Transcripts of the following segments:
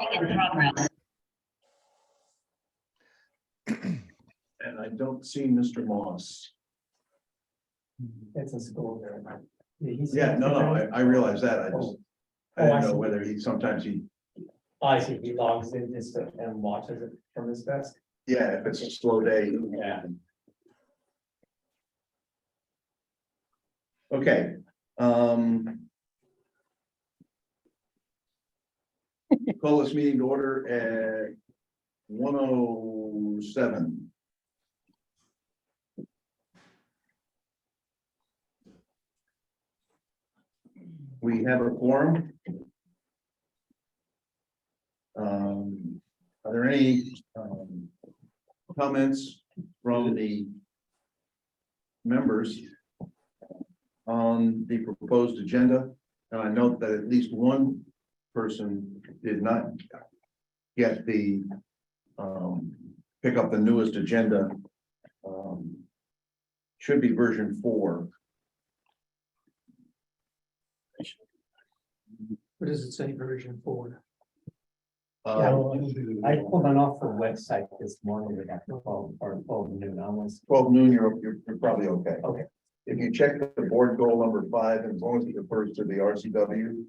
In progress. And I don't see Mr. Moss. It's a school there. Yeah, no, I realize that. I Oh, I didn't know see. whether sometimes he, I see, he logs in just and watches it from his desk. yeah, if it's a slow day. Yeah. Okay. Call this meeting to order at 1:07. We have a quorum. Are there any comments from the members on the proposed agenda? And I note that at least one person did not get the pick up the newest agenda. Should be version 4. What does it say, version 4? I pulled one off the website this morning, we got 12 noon, almost. 12 noon, you're probably okay. Okay. If you check the board goal number 5, and as long as it refers to the RCW,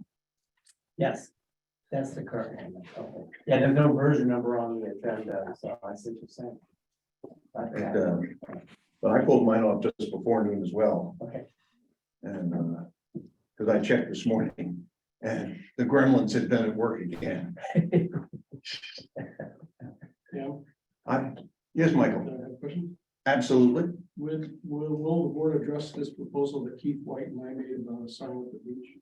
Yes, that's the current one. Okay. Yeah, there's no version number on the agenda, so I see what you're saying. but I pulled mine off just before noon as well. Okay. And because I checked this morning and the gremlins had been at work again. Yeah. Yes, I Michael, have a question. absolutely. Will the board address this proposal that Keith White and I made about a sign at the beach?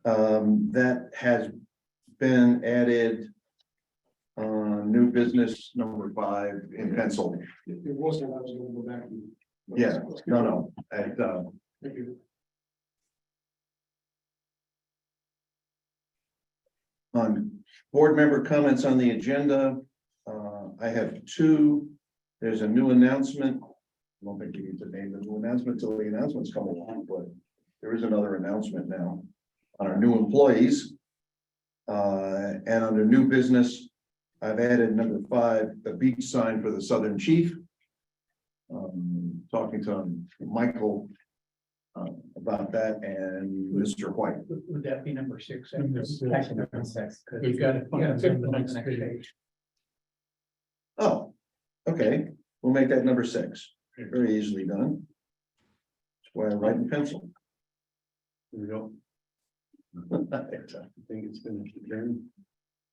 That has been added new business number 5 in pencil. If it wasn't, I was gonna go back and. Yeah, no. And, Thank you. on board member comments on the agenda, I have 2. There's a new announcement. I don't think you need to name the new announcement till the announcements come along, but there is another announcement now on our new employees. And under new business, I've added number 5, the beach sign for the Southern Chief. Talking to Michael about that and Mr. White. Would that be number 6? Actually, number 6. We've got it. Yeah, it's on the next page. Oh, okay, we'll make that number 6. Very easily done. That's why I write in pencil. There we go. I think it's finished again.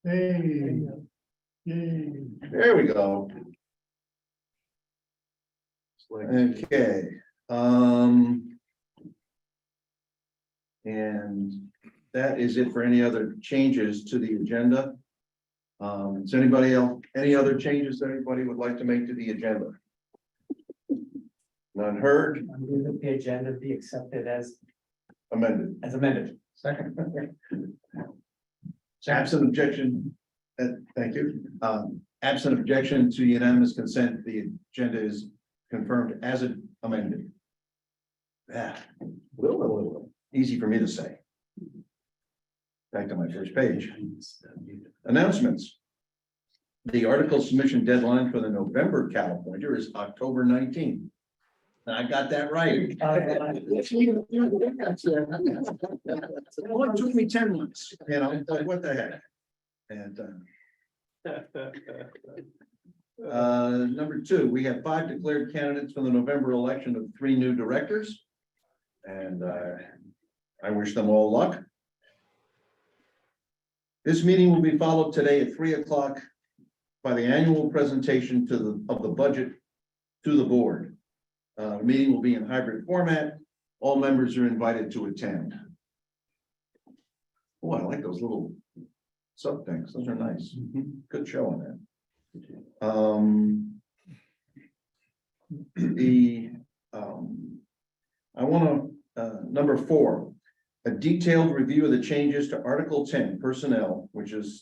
Hey. Yay. There we go. Okay. And that is it for any other changes to the agenda. Is anybody else, any other changes that anybody would like to make to the agenda? None heard, I'm moving that the agenda be accepted as amended. amended. Second. Absent objection, thank you. Absent objection to unanimous consent, the agenda is confirmed as amended. Yeah, easy for me to say. Back to my first page. Announcements. The article submission deadline for the November Cal Pointer is October 19th. I got that right. It only took me 10 months, you know, but what the heck? And number 2, we have 5 declared candidates for the November election of 3 new directors. And I wish them all luck. This meeting will be followed today at 3 o'clock by the annual presentation of the budget to the board. The meeting will be in hybrid format. All members are invited to attend. Oh, I like those little sub things. Those are nice. Good show on that. I want to, number 4, a detailed review of the changes to Article 10 personnel, which is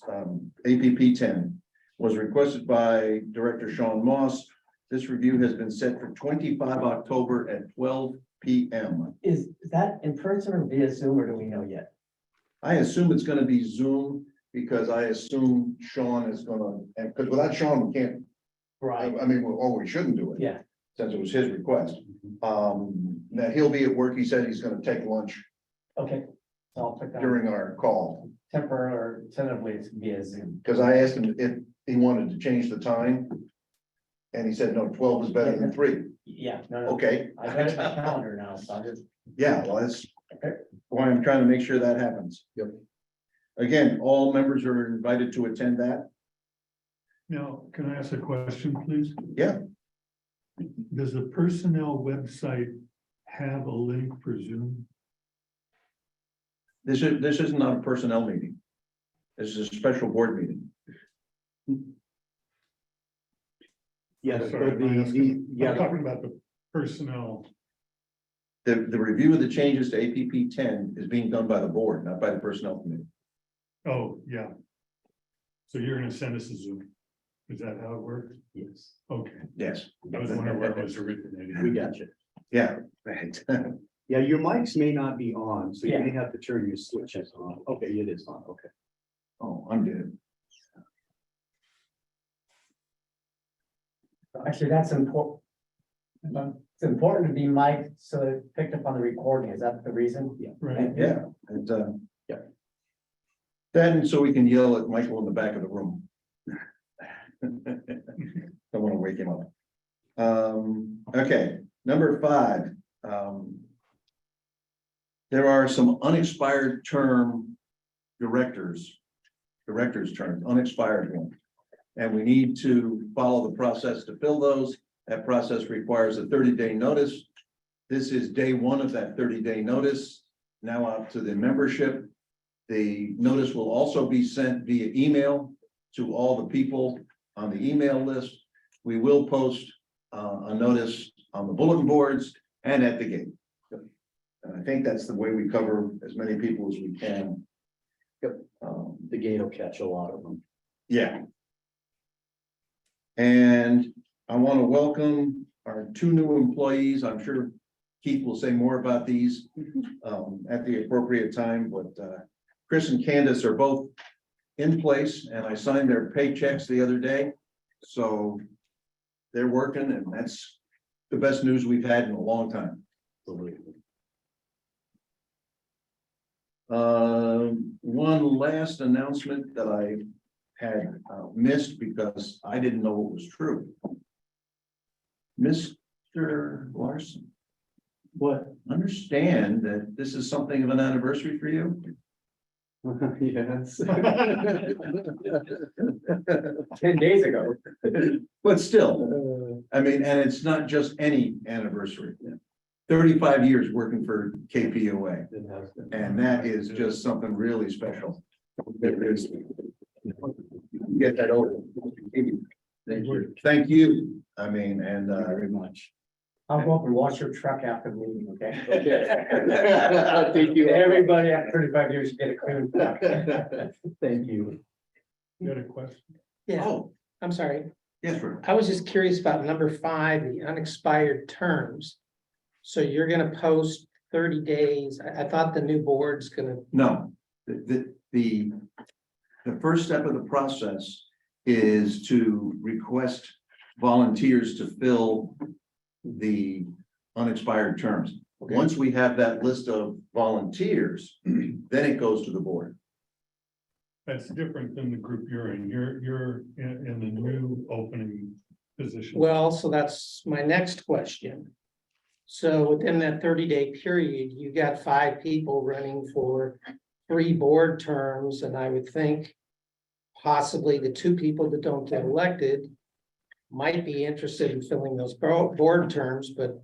APP 10, was requested by Director Sean Moss. This review has been set for 25 October at 12 p.m. Is that in person or via Zoom, or do we know yet? I assume it's gonna be Zoom, because I assume Sean is gonna, and, because without Sean, we can't, Right, I mean, we shouldn't do it. yeah. Since it was his request. That he'll be at work, he said he's gonna take lunch Okay. So I'll put that during our call, temporary or tentatively it's via Zoom. because I asked him if he wanted to change the time. And he said, no, 12 is better than 3. Yeah, no, no. Okay, I got it in my calendar now, so I just. yeah, well, that's why I'm trying to make sure that happens. Yep. Again, all members are invited to attend that. Now, can I ask a question, please? Yeah. Does the personnel website have a link for Zoom? This is not a personnel meeting. This is a special board meeting. Yeah, Sorry, I'm talking about the personnel. The review of the changes to APP 10 is being done by the board, not by the personnel committee. Oh, yeah. So you're gonna send us a Zoom? Is that how it works? Yes, Okay, Yes. I was wondering where it was originating. we got you. Yeah, right. Yeah, your mics may not be on, so you Yeah. may have to turn your switches on. Okay, it is on, okay. Oh, I'm good. Actually, that's important. It's important to be mic'd so that it picked up on the recording. Is that the reason? Yeah. Right, Yeah, and, Yeah. then so we can yell at Michael in the back of the room. Don't want to wake him up. Okay, number 5. There are some unexpired term directors terms, unexpired ones. And we need to follow the process to fill those. That process requires a 30-day notice. This is day 1 of that 30-day notice, now out to the membership. The notice will also be sent via email to all the people on the email list. We will post a notice on the bulletin boards and at the gate. And I think that's the way we cover as many people as we can. Yep. The gate will catch a lot of them. Yeah. And I want to welcome our 2 new employees. I'm sure Keith will say more about these at the appropriate time, but Chris and Candace are both in place, and I signed their paychecks the other day. So they're working, and that's the best news we've had in a long time. One last announcement that I had missed because I didn't know it was true. Mr. Larson, What? understand that this is something of an anniversary for you? Yes. 10 days ago. But still, I mean, and it's not just any anniversary. 35 years working for KPOA, It has been. and that is just something really special. Get that over. Thank you. Thank you. I mean, and Thank you very much. I'll go up and wash your truck after the meeting, okay? Okay. Thank you. Everybody after 35 years should get a clean truck. Thank you. you got a question? Yeah, oh, I'm sorry. yes, sir. I was just curious about number 5, the unexpired terms. So you're gonna post 30 days. I thought the new board's gonna, No, the first step of the process is to request volunteers to fill the unexpired terms. Okay. Once we have that list of volunteers, then it goes to the board. That's different than the group you're in. You're in the new opening position. well, so that's my next question. So within that 30-day period, you got 5 people running for 3 board terms, and I would think possibly the 2 people that don't get elected might be interested in filling those board terms, but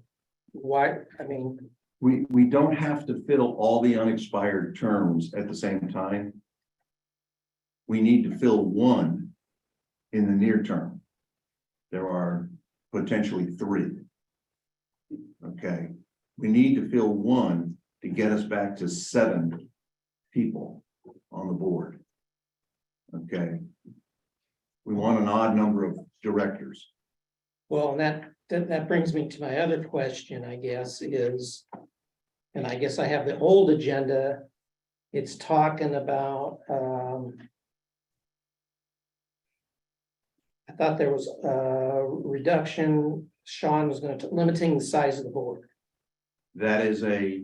why, I mean, We don't have to fill all the unexpired terms at the same time. We need to fill one in the near term. There are potentially 3. Okay, we need to fill one to get us back to 7 people on the board. Okay. We want an odd number of directors. well, that brings me to my other question, I guess, is, and I guess I have the old agenda it's talking about, I thought there was a reduction, Sean was gonna, limiting the size of the board. That is a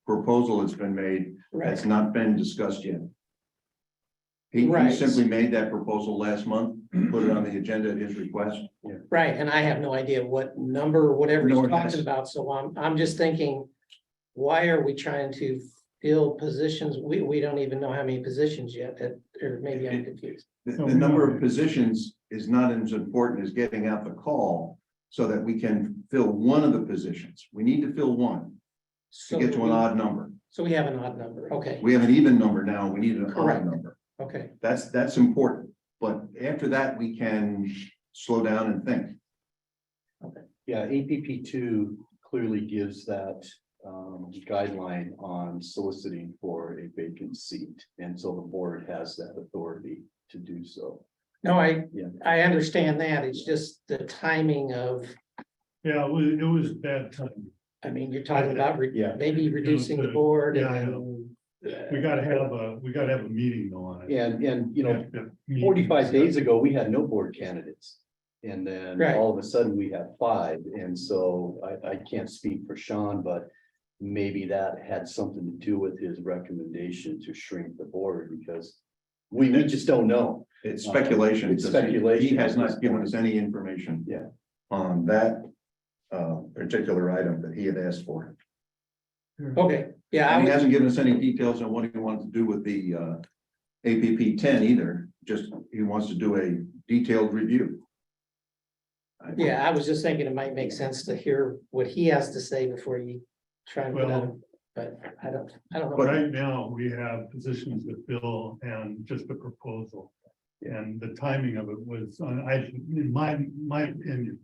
proposal that's been made, that's not been discussed yet. He Right. simply made that proposal last month, put it on the agenda at his request. Right, and I have no idea what number or whatever he's Nor talking has- about, so I'm just thinking. Why are we trying to fill positions? We don't even know how many positions yet, or maybe I'm confused. The number of positions is not as important as getting out the call so that we can fill one of the positions. We need to fill one to So get to an we- odd number. So we have an odd number, okay, We have an even number now, we need an odd Correct. number. okay, That's important, but after that, we can slow down and think. Yeah, APP two clearly gives that guideline on soliciting for a vacant seat. And so the board has that authority to do so. no, Yeah. I understand that, it's just the timing of, Yeah, it was bad time. I mean, you're talking about Yeah. maybe reducing the board Yeah, I and. We gotta have a meeting though on it. And, you know, Yeah, 45 days ago, we had no board candidates. And then Right. all of a sudden we have 5. And so I can't speak for Sean, but maybe that had something to do with his recommendation to shrink the board because we just don't know. It's speculation. It's because speculation He has at this not given point. us any information. Yeah. On that particular item that he had asked for. Okay, yeah, I And he was, hasn't given us any details on what he wanted to do with the APP 10 either, just he wants to do a detailed review. yeah, I was just thinking it might make sense to hear what he has to say before you try and put out, but I don't know. Right now, we have positions to fill and just a proposal. And the timing of it was, in my opinion,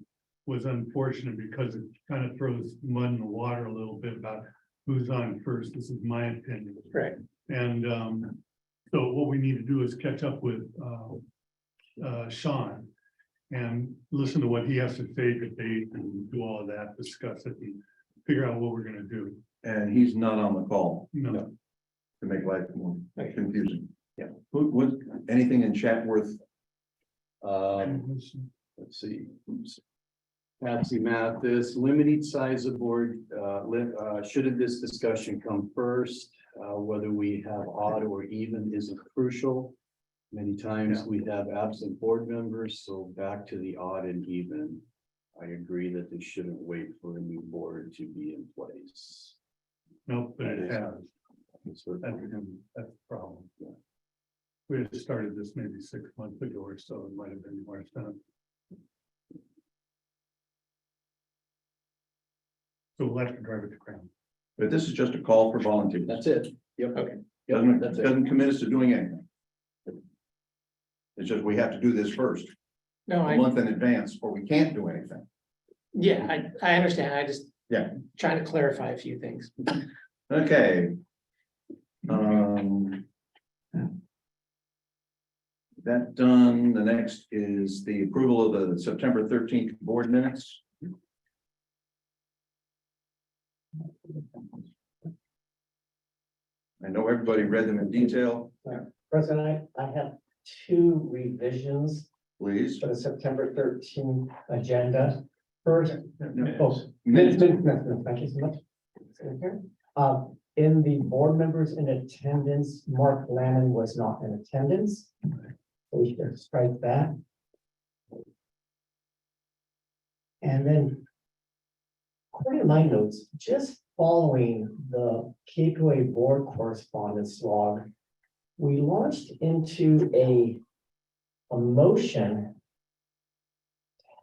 was unfortunate because it kind of throws mud in the water a little bit about who's on first. This is my opinion. Right, And so what we need to do is catch up with Sean and listen to what he has to say, debate and do all of that, discuss it and figure out what we're gonna do. And he's not on the call No, to make life more Okay. confusing. Yeah. What, anything in chat worth? Let's see. Patsy Mathis, limited size of board, shouldn't this discussion come first? Whether we have odd or even isn't crucial. Many times we have absent board members, so back to the odd and even. I agree that they shouldn't wait for a new board to be in place. no, but it has. So That's the problem. We had started this maybe 6 months ago or so, it might have been more time. So we'll have to drive it to ground. But this is just a call for volunteers. That's it. Yep. Okay. Yep, Doesn't, that's it. doesn't commit us to doing anything. It's just we have to do this first, no, a month in advance, or we can't do anything. yeah, I understand, I just. Yeah. Trying to clarify a few things. Okay. That done, the next is the approval of the September 13th board minutes. I know everybody read them in detail, President, I have 2 revisions please. for the September 13th agenda. First, Minutes. minutes, thank you so much. In the board members in attendance, Mark Lannon was not in attendance. So we should strike that. And then, according to my notes, just following the KPOA board correspondence log, we launched into a motion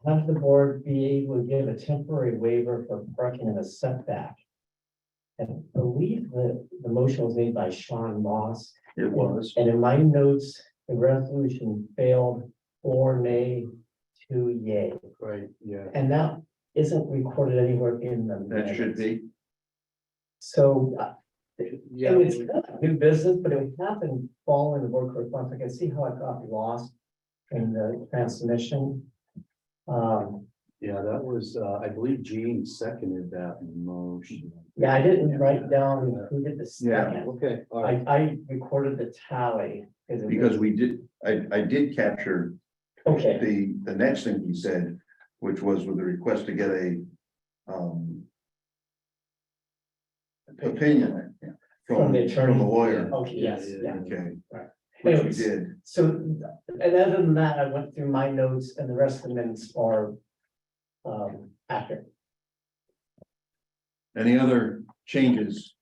to have the board be able to give a temporary waiver for parking in a setback. And I believe that the motion was made by Sean Moss. It was. And in my notes, the resolution failed 4 nay, 2 yay. Right, yeah. And that isn't recorded anywhere in the That should minutes. be. So, Yeah, and it's not new business, but it happened following the board correspondence. I can see how it got lost in the transmission. Yeah, that was, I believe Gene seconded that motion. Yeah, I didn't write down who did the Yeah. second. Okay, all right. I recorded the tally. it Because was- we did, I did capture Okay, the next thing he said, which was with the request to get a, opinion From the attorney. From the lawyer, okay, yes, Yeah, yeah. okay, Right. which we Anyways, did. So, and other than that, I went through my notes and the rest of the minutes are accurate. Any other changes,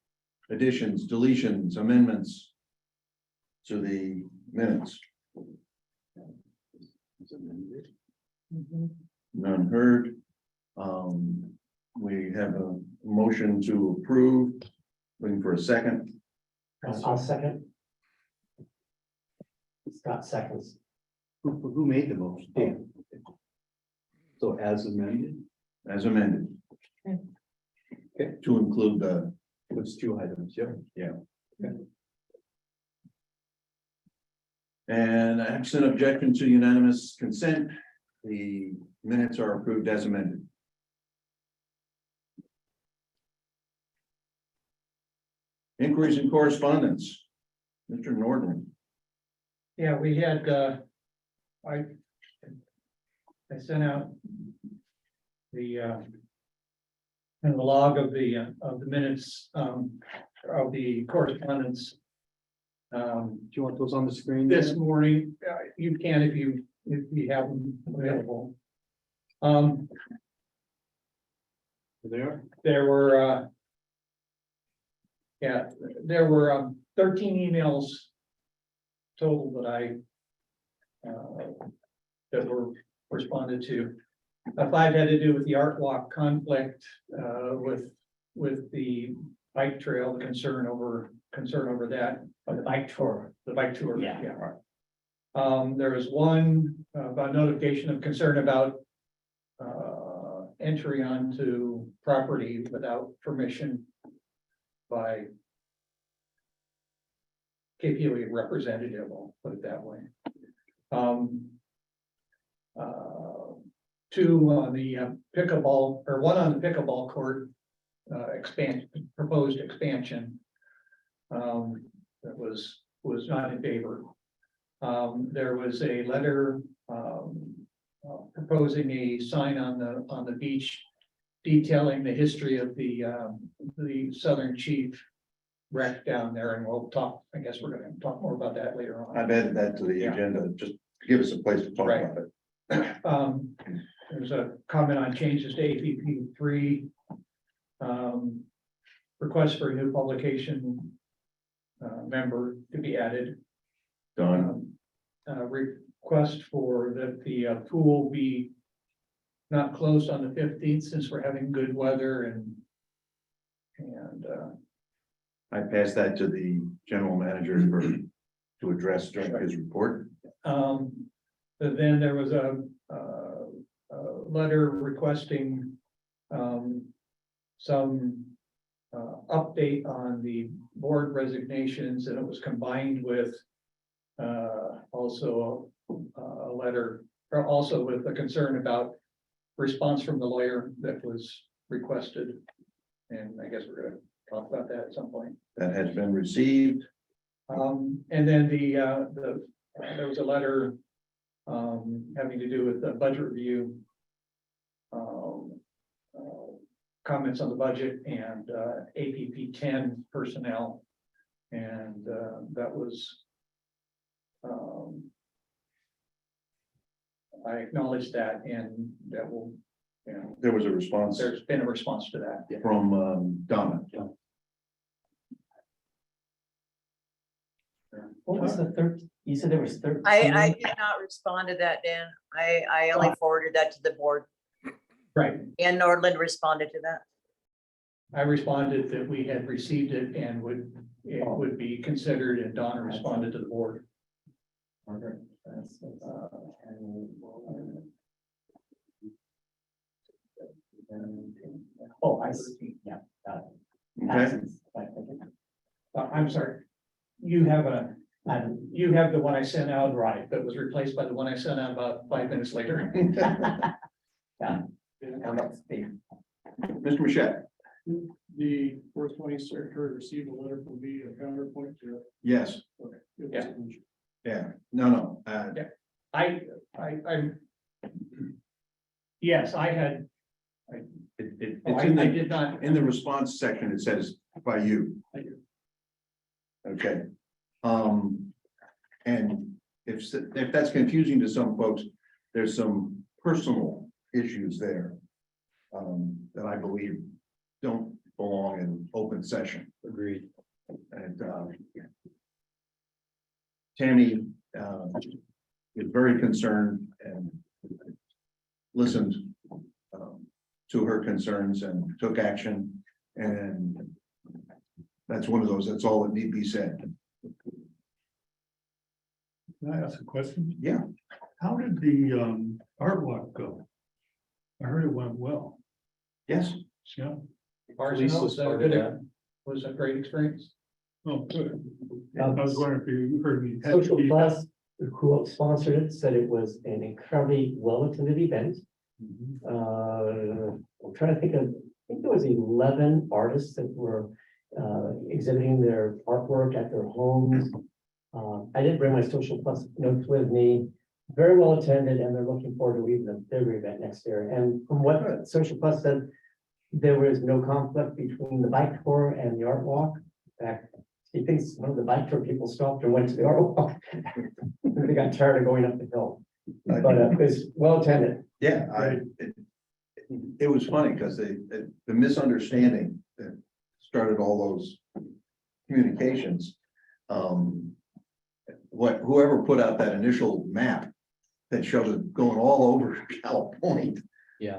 additions, deletions, amendments to the minutes? None heard. We have a motion to approve. Looking for a second. I'll second. Scott seconds. Who made the motion? Yeah. So as amended, As amended. Okay. To include the, it's two items, yeah. and absent objection to unanimous consent, the minutes are approved as amended. Inquiries and correspondence. Mr. Nordman. Yeah, we had, I sent out the, and the log of the minutes, of the correspondence. Do you want those on the screen? This morning, you can if you have them available. There? There were, there were 13 emails total that that were responded to. 5 had to do with the art walk conflict, with the bike trail, the concern over that. For the bike tour. The bike tour. Yeah. There was one about notification of concern about entry onto property without permission by KPOA representative, I'll put it that way. 2 on the pickleball, or 1 on the pickleball court proposed expansion. That was not in favor. There was a letter proposing a sign on the beach detailing the history of the Southern Chief wreck down there, and we'll talk, I guess we're gonna talk more about that later on. I've added that to the Yeah. agenda, just to give us a place to talk Right. about it. There's a comment on changes to APP 3. Request for a new publication member to be added. Done. Request for that the pool be not closed on the 15th since we're having good weather and I passed that to the general manager to address during his report. but then there was a letter requesting some update on the board resignations, and it was combined with also a letter, or also with a concern about response from the lawyer that was requested. And I guess we're gonna talk about that at some point. That has been received. And then there was a letter having to do with the budget review. Comments on the budget and APP 10 personnel. And that was. I acknowledge that, and that will, There was a response there's been a response to that. from Donna. What was the third? You said there was 13? I did not respond to that, Dan. I only forwarded that to the board. Right. And Nordland responded to that. I responded that we had received it and it would be considered, and Donna responded to the board. Oh, I see, yeah, got it. Okay, Absence, right, okay. I'm sorry. You have the one I sent out, Right. that was replaced by the one I sent out about 5 minutes later. Yeah. And that's the, Mr. Mashat? The corresponding secretary received a letter from me, a counterpoint to. Yes, Okay. It was Yeah. a mention. yeah, no, I'm. Yes, I had, it's oh, in I the, did not. in the response section, it says by you. I do. Okay. And if that's confusing to some folks, there's some personal issues there. That I believe don't belong in open session. Agreed. And Tammy is very concerned and listened to her concerns and took action. And that's one of those, that's all that need be said. Can I ask a question? Yeah. How did the art walk go? I heard it went well. Yes, Yeah. Ours was part of that. was a great experience. Oh, good. I was wondering if you heard me. Social Plus, who sponsored it, said it was an incredibly well-attended event. I'm trying to think of, I think there was 11 artists that were exhibiting their artwork at their homes. I didn't bring my Social Plus notes with me. Very well attended, and they're looking forward to even a bigger event next year. And from what Social Plus said, there was no conflict between the bike tour and the art walk. In fact, he thinks one of the bike tour people stopped and went to the art walk. They got tired of going up the hill, but it was well attended. yeah, it was funny because the misunderstanding that started all those communications. Whoever put out that initial map that showed it going all over Cal Point, Yeah,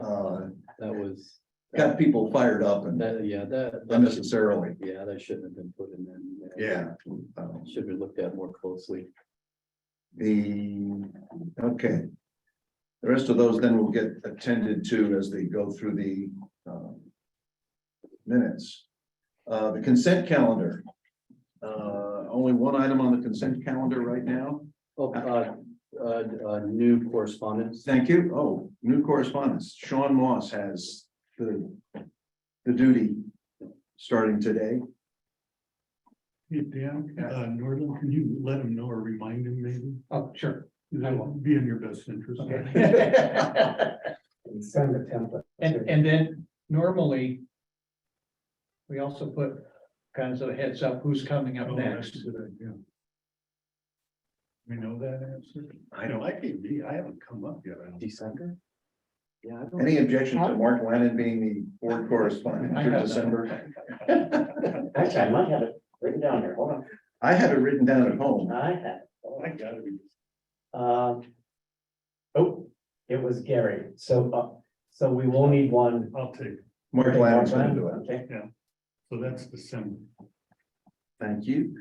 that was, got people fired up and that, yeah, that. unnecessarily. Yeah, that shouldn't have been put in there. Yeah. Should be looked at more closely. Okay. The rest of those then will get attended to as they go through the minutes. The consent calendar. Only one item on the consent calendar right now. Oh, new correspondence. Thank you. Oh, new correspondence. Sean Moss has the duty starting today. Hey, Dan, Nordland, can you let him know or remind him maybe? Oh, sure. That would be in your best interest. Send the template. And then normally. We also put kinds of a heads up who's coming up Oh, next. that's a good idea. We know that answer? I don't- I can be, I haven't come up yet. I don't. December? Yeah. I don't- Any objection to Mark Lennon being the board correspondent I for have December? Actually, I might have it written down here. Hold on. I have it written down at home. I have. I gotta be. Oh, it was Gary. So we will need one. I'll take it. Mark Lennon's gonna do it. Okay. So that's December. Thank you.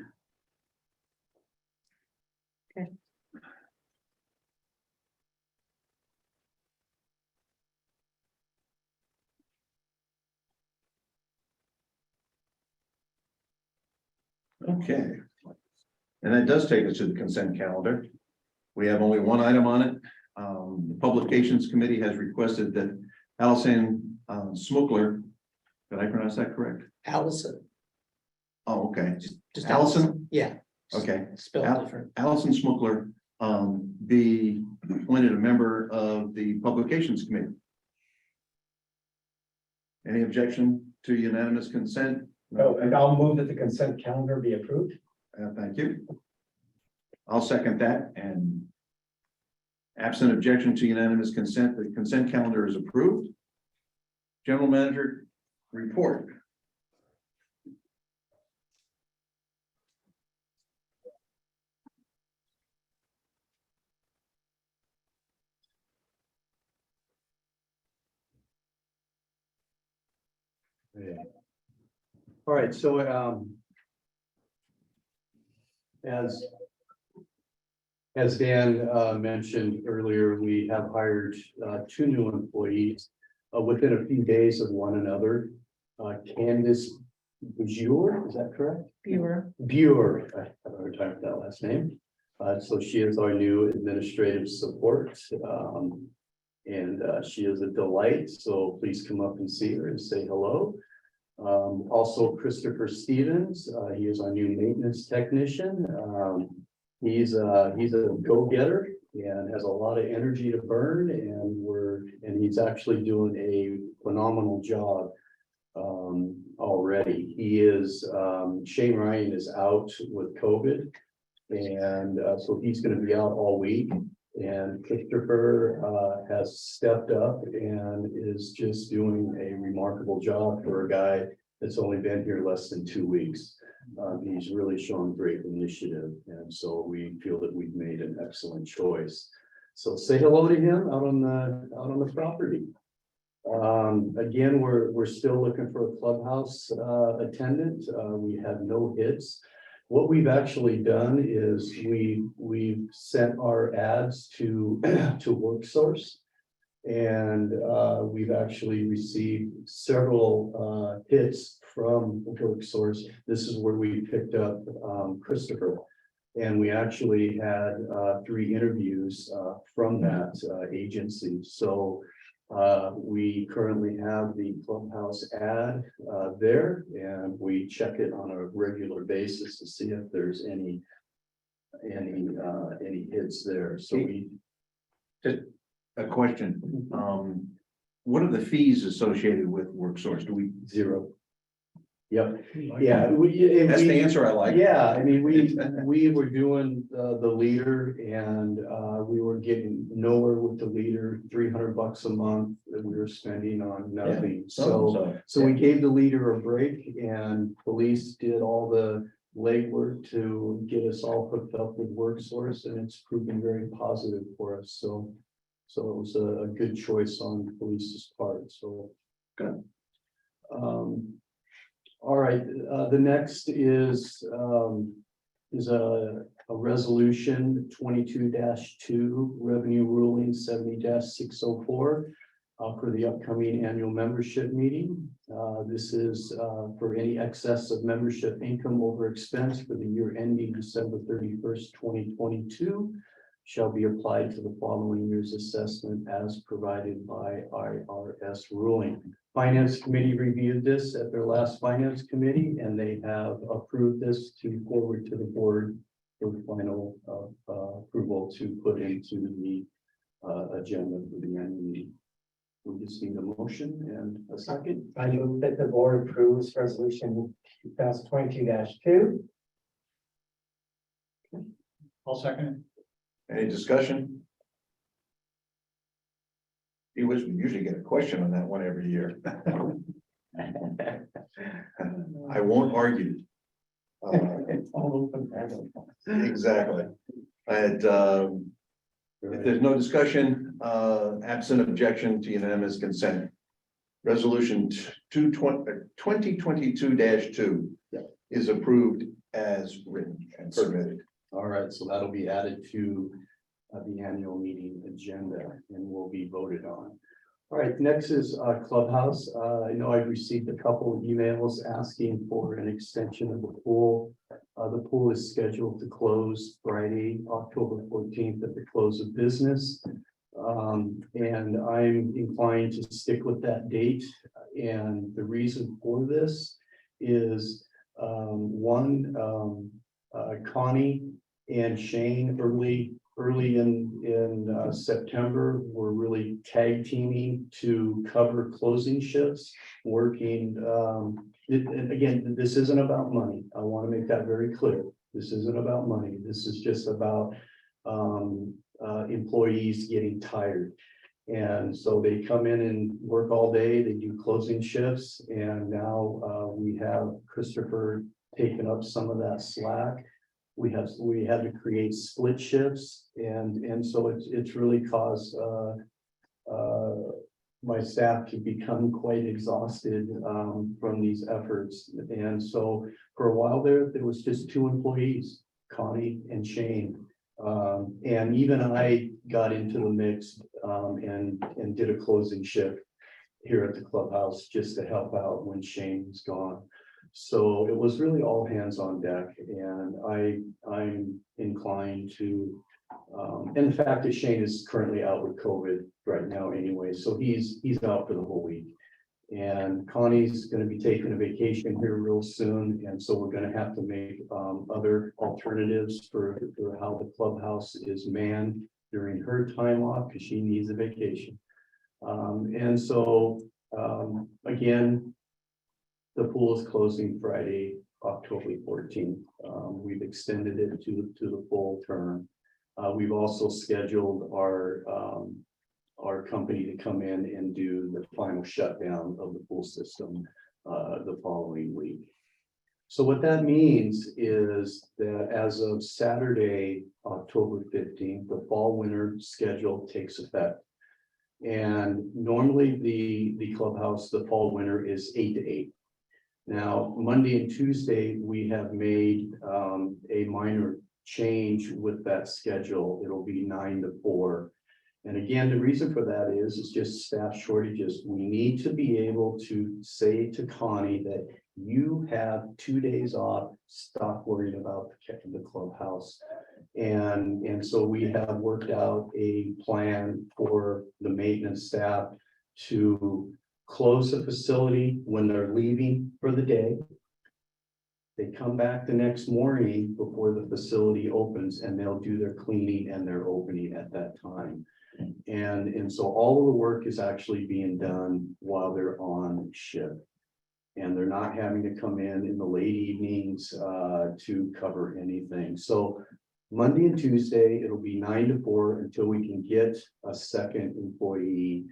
Okay. And that does take us to the consent calendar. We have only one item on it. The Publications Committee has requested that Allison Smukler, did I pronounce that correct? Allison, Oh, okay. just Allison? yeah, Okay. spelled different. Allison Smukler be appointed a member of the Publications Committee. Any objection to unanimous consent? Oh, and I'll move that the consent calendar be approved. Thank you. I'll second that, and absent objection to unanimous consent, the consent calendar is approved. General Manager report. Yeah. All right, so, as Dan mentioned earlier, we have hired 2 new employees within a few days of one another. Candace Bujur, is that correct? Buer, I have a hard time with that last name. So she is our new administrative support. And she is a delight, so please come up and see her and say hello. Also Christopher Stevens, he is our new maintenance technician. He's a go-getter and has a lot of energy to burn, and he's actually doing a phenomenal job already. He is, Shane Ryan is out with COVID, and so he's gonna be out all week. And Christopher has stepped up and is just doing a remarkable job for a guy that's only been here less than 2 weeks. He's really shown great initiative, and so we feel that we've made an excellent choice. So say hello to him out on the property. Again, we're still looking for a clubhouse attendant. We have no hits. What we've actually done is we've sent our ads to WorkSource, and we've actually received several hits from WorkSource. This is where we picked up Christopher, and we actually had 3 interviews from that agency. So we currently have the clubhouse ad there, and we check it on a regular basis to see if there's any hits there. So we. A question, what are the fees associated with WorkSource? Do we? 0. Yep. Like, Yeah. That's the answer I like. Yeah, I mean, we were doing the leader, and we were getting nowhere with the leader, $300 a month that we were spending on nothing. So we gave the leader a break, and police did all the legwork to get us all hooked up with WorkSource, and it's proven very positive for us. So it was a good choice on police's part. So good. All right, the next is a resolution 22-2 revenue ruling 70-604 for the upcoming annual membership meeting. This is for any excess of membership income over expense for the year ending December 31st, 2022 shall be applied to the following year's assessment as provided by IRS ruling. Finance committee reviewed this at their last finance committee, and they have approved this to forward to the board for final approval to put into the agenda for the annual meeting. We just need a motion and a second. I move that the board approves resolution 2022-2. I'll second it. Any discussion? We usually get a question on that one every year. I won't argue. Exactly. And if there's no discussion, absent objection to unanimous consent, resolution 2022-2 is approved as written and submitted. All right, so that'll be added to the annual meeting agenda and will be voted on. All right, next is Clubhouse. I know I've received a couple of emails asking for an extension of the pool. The pool is scheduled to close Friday, October 14th at the close of business. And I'm inclined to stick with that date. And the reason for this is Connie and Shane early in September, we're really tag teaming to cover closing shifts, working. And again, this isn't about money. I want to make that very clear. This isn't about money. This is just about employees getting tired. And so they come in and work all day, they do closing shifts, and now we have Christopher taking up some of that slack. We had to create split shifts, and so it's really caused my staff to become quite exhausted from these efforts. And so for a while there was just 2 employees, Connie and Shane. And even I got into the mix and did a closing shift here at the clubhouse just to help out when Shane was gone. So it was really all hands on deck, and I'm inclined to And the fact that Shane is currently out with COVID right now anyway, so he's out for the whole week. And Connie's gonna be taking a vacation here real soon, and so we're gonna have to make other alternatives for how the clubhouse is manned during her time off, because she needs a vacation. And so, again, the pool is closing Friday, October 14th. We've extended it to the full term. We've also scheduled our company to come in and do the final shutdown of the pool system the following week. So what that means is that as of Saturday, October 15th, the fall winter schedule takes effect. And normally the clubhouse, the fall winter is 8 to 8. Now, Monday and Tuesday, we have made a minor change with that schedule. It'll be 9 to 4. And again, the reason for that is just staff shortages. We need to be able to say to Connie that you have 2 days off, stop worrying about the clubhouse. And so we have worked out a plan for the maintenance staff to close the facility when they're leaving for the day. They come back the next morning before the facility opens, and they'll do their cleaning and their opening at that time. And so all of the work is actually being done while they're on shift. And they're not having to come in the late evenings to cover anything. So Monday and Tuesday, it'll be 9 to 4 until we can get a second employee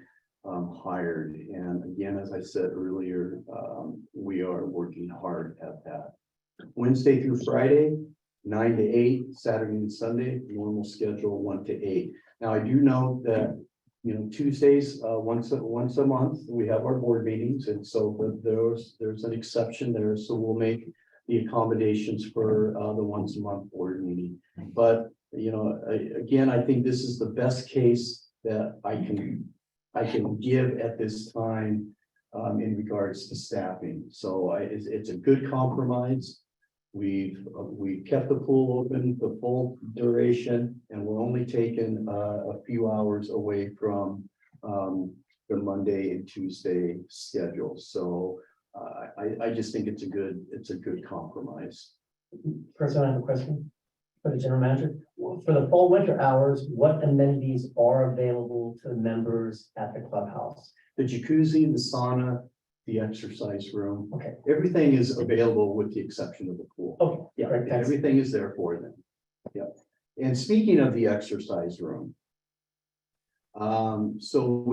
hired. And again, as I said earlier, we are working hard at that. Wednesday through Friday, 9 to 8, Saturday and Sunday, normal schedule 1 to 8. Now, I do know that, you know, Tuesdays, once a month, we have our board meetings, and so there's an exception there. So we'll make the accommodations for the once a month board meeting. But, you know, again, I think this is the best case that I can give at this time in regards to staffing. So it's a good compromise. We've kept the pool open the full duration, and we're only taking a few hours away from the Monday and Tuesday schedule. So I just think it's a good compromise. Person, I have a question for the general manager. For the fall winter hours, what amenities are available to the members at the clubhouse? The jacuzzi, the sauna, the exercise room, Okay, everything is available with the exception of the pool. okay, Yeah, great, thanks. everything is there for them. Yeah. And speaking of the exercise room. So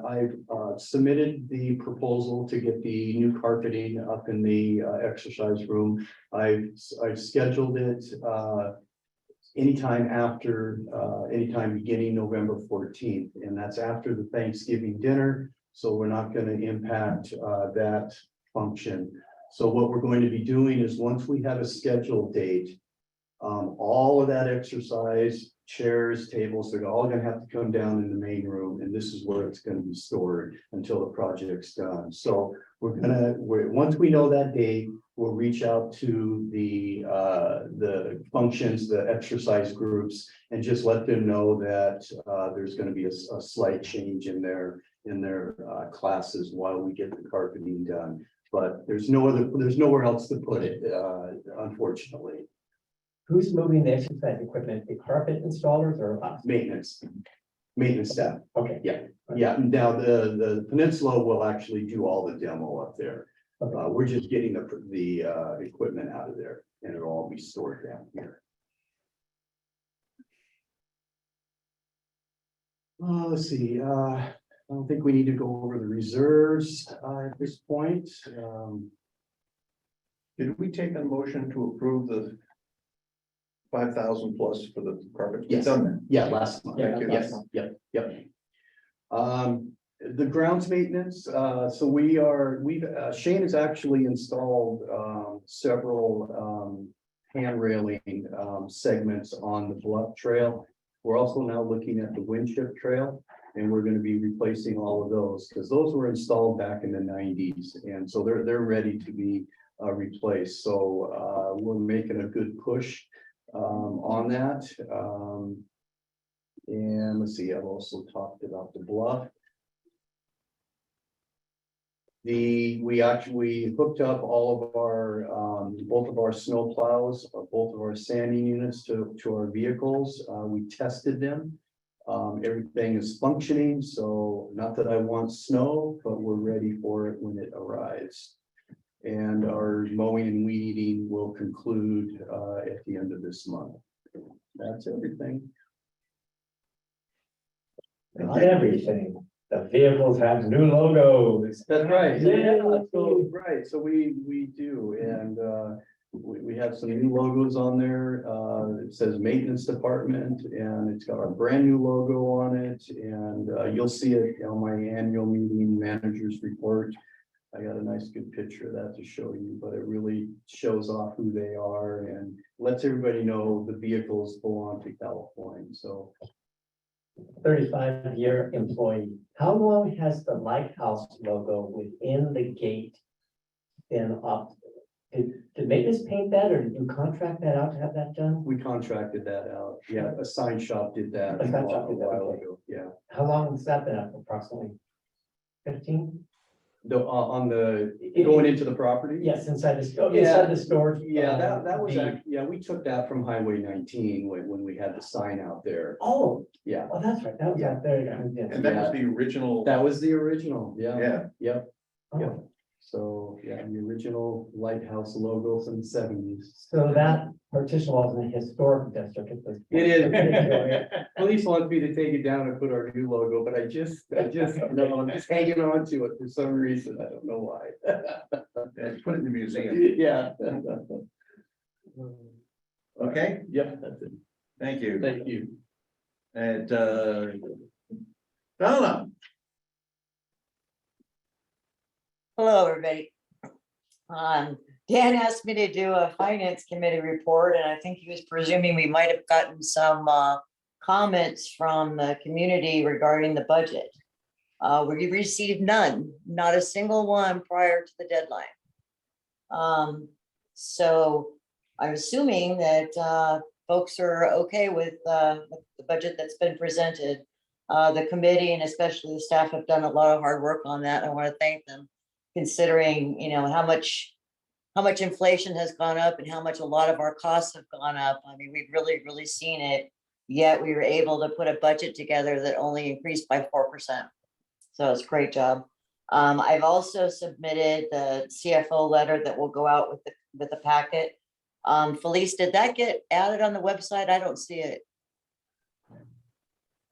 I've submitted the proposal to get the new carpeting up in the exercise room. I've scheduled it anytime beginning November 14th, and that's after the Thanksgiving dinner. So we're not going to impact that function. So what we're going to be doing is once we have a scheduled date, all of that exercise, chairs, tables, they're all going to have to come down in the main room, and this is where it's going to be stored until the project's done. So once we know that date, we'll reach out to the functions, the exercise groups, and just let them know that there's going to be a slight change in their classes while we get the carpeting done. But there's nowhere else to put it, unfortunately. Who's moving the exercise equipment? The carpet installers or us? Maintenance staff. Okay. Yeah, now the peninsula will actually do all the demo up there. Okay. We're just getting the equipment out of there, and it'll all be stored down here. Let's see, I don't think we need to go over the reserves at this point. Did we take a motion to approve the 5,000 plus for the carpet? Yes. Done that. Yeah, last month. Yeah, Yes, last yep. The grounds maintenance, so Shane has actually installed several hand railing segments on the bluff trail. We're also now looking at the Winship Trail, and we're going to be replacing all of those because those were installed back in the 90s, and so they're ready to be replaced. So we're making a good push on that. And let's see, I've also talked about the bluff. We hooked up all of our, both of our snow plows, both of our sanding units to our vehicles. We tested them. Everything is functioning, so not that I want snow, but we're ready for it when it arrives. And our mowing and weed eating will conclude at the end of this month. That's everything. Not everything. The vehicles have new logos. That's right. Yeah. So, right, so we do, and we have some new logos on there. It says maintenance department, and it's got our brand new logo on it, and you'll see it on my annual meeting managers report. I got a nice good picture of that to show you, but it really shows off who they are and lets everybody know the vehicles belong to California, so. 35-year employee. How long has the lighthouse logo within the gate been up? Did maintenance paint that, or did you contract that out to have that done? We contracted that out. Yeah, a sign shop did that A sign shop a did that, while okay. ago. Yeah. How long has that been up approximately? 15? On the, going into the property? Yes, inside the store, Yeah. inside the store. Yeah, that was, the- yeah, we took that from Highway 19 when we had the sign out there. Oh, Yeah, oh, that's right, that was out there. Yeah. And that was the original. that was the original. Yeah, Yeah, yep. Oh, So, yeah, the original lighthouse logo from the 70s. so that partition wall is in the historic district. It was- It is. Police wants me to take it down and put our new logo, but I just, no, I'm just hanging on to it for some reason. I don't know why. and put it in the museum. Yeah. Okay, Yep, that's it. thank you. Thank you. And, Donna, Hello, everybody. Dan asked me to do a finance committee report, and I think he was presuming we might have gotten some comments from the community regarding the budget. We received none, not a single one prior to the deadline. So I'm assuming that folks are okay with the budget that's been presented. The committee and especially the staff have done a lot of hard work on that. I want to thank them, considering, you know, how much inflation has gone up and how much a lot of our costs have gone up. I mean, we've really seen it, yet we were able to put a budget together that only increased by 4%. So it's a great job. I've also submitted the CFO letter that will go out with the packet. Felice, did that get added on the website? I don't see it.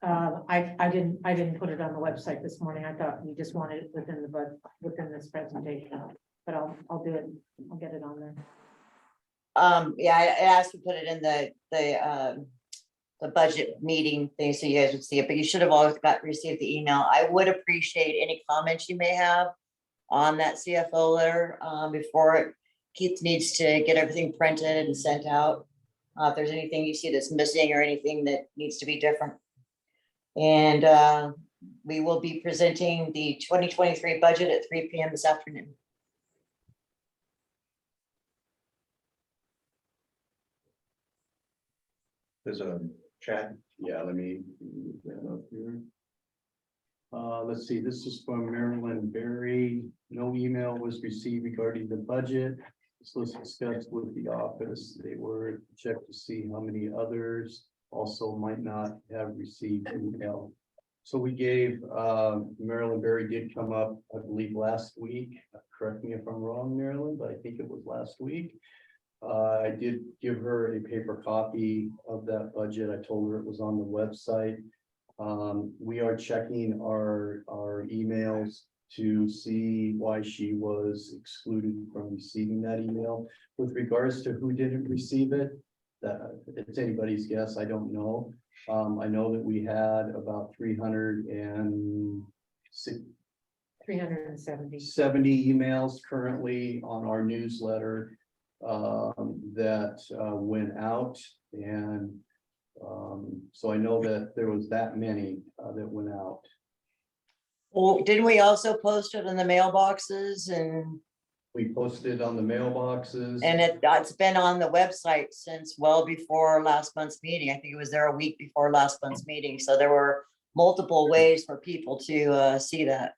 I didn't put it on the website this morning. I thought you just wanted it within this presentation, but I'll do it. I'll get it on there. Yeah, I asked to put it in the budget meeting thing so you guys would see it, but you should have always received the email. I would appreciate any comments you may have on that CFO letter before Keith needs to get everything printed and sent out. If there's anything you see that's missing or anything that needs to be different. And we will be presenting the 2023 budget at 3 p.m. this afternoon. there's a chat. Yeah, let me move that up here. Let's see, this is from Marilyn Berry. No email was received regarding the budget. This was discussed with the office. They were checked to see how many others also might not have received email. So we gave, Marilyn Berry did come up, I believe, last week. Correct me if I'm wrong, Marilyn, but I think it was last week. I did give her a paper copy of that budget. I told her it was on the website. We are checking our emails to see why she was excluded from receiving that email. With regards to who didn't receive it, it's anybody's guess. I don't know. I know that we had about 370 emails currently on our newsletter that went out, and so I know that there was that many that went out. Well, didn't we also post it in the mailboxes and We posted on the mailboxes. And it's been on the website since well before last month's meeting. I think it was there a week before last month's meeting. So there were multiple ways for people to see that,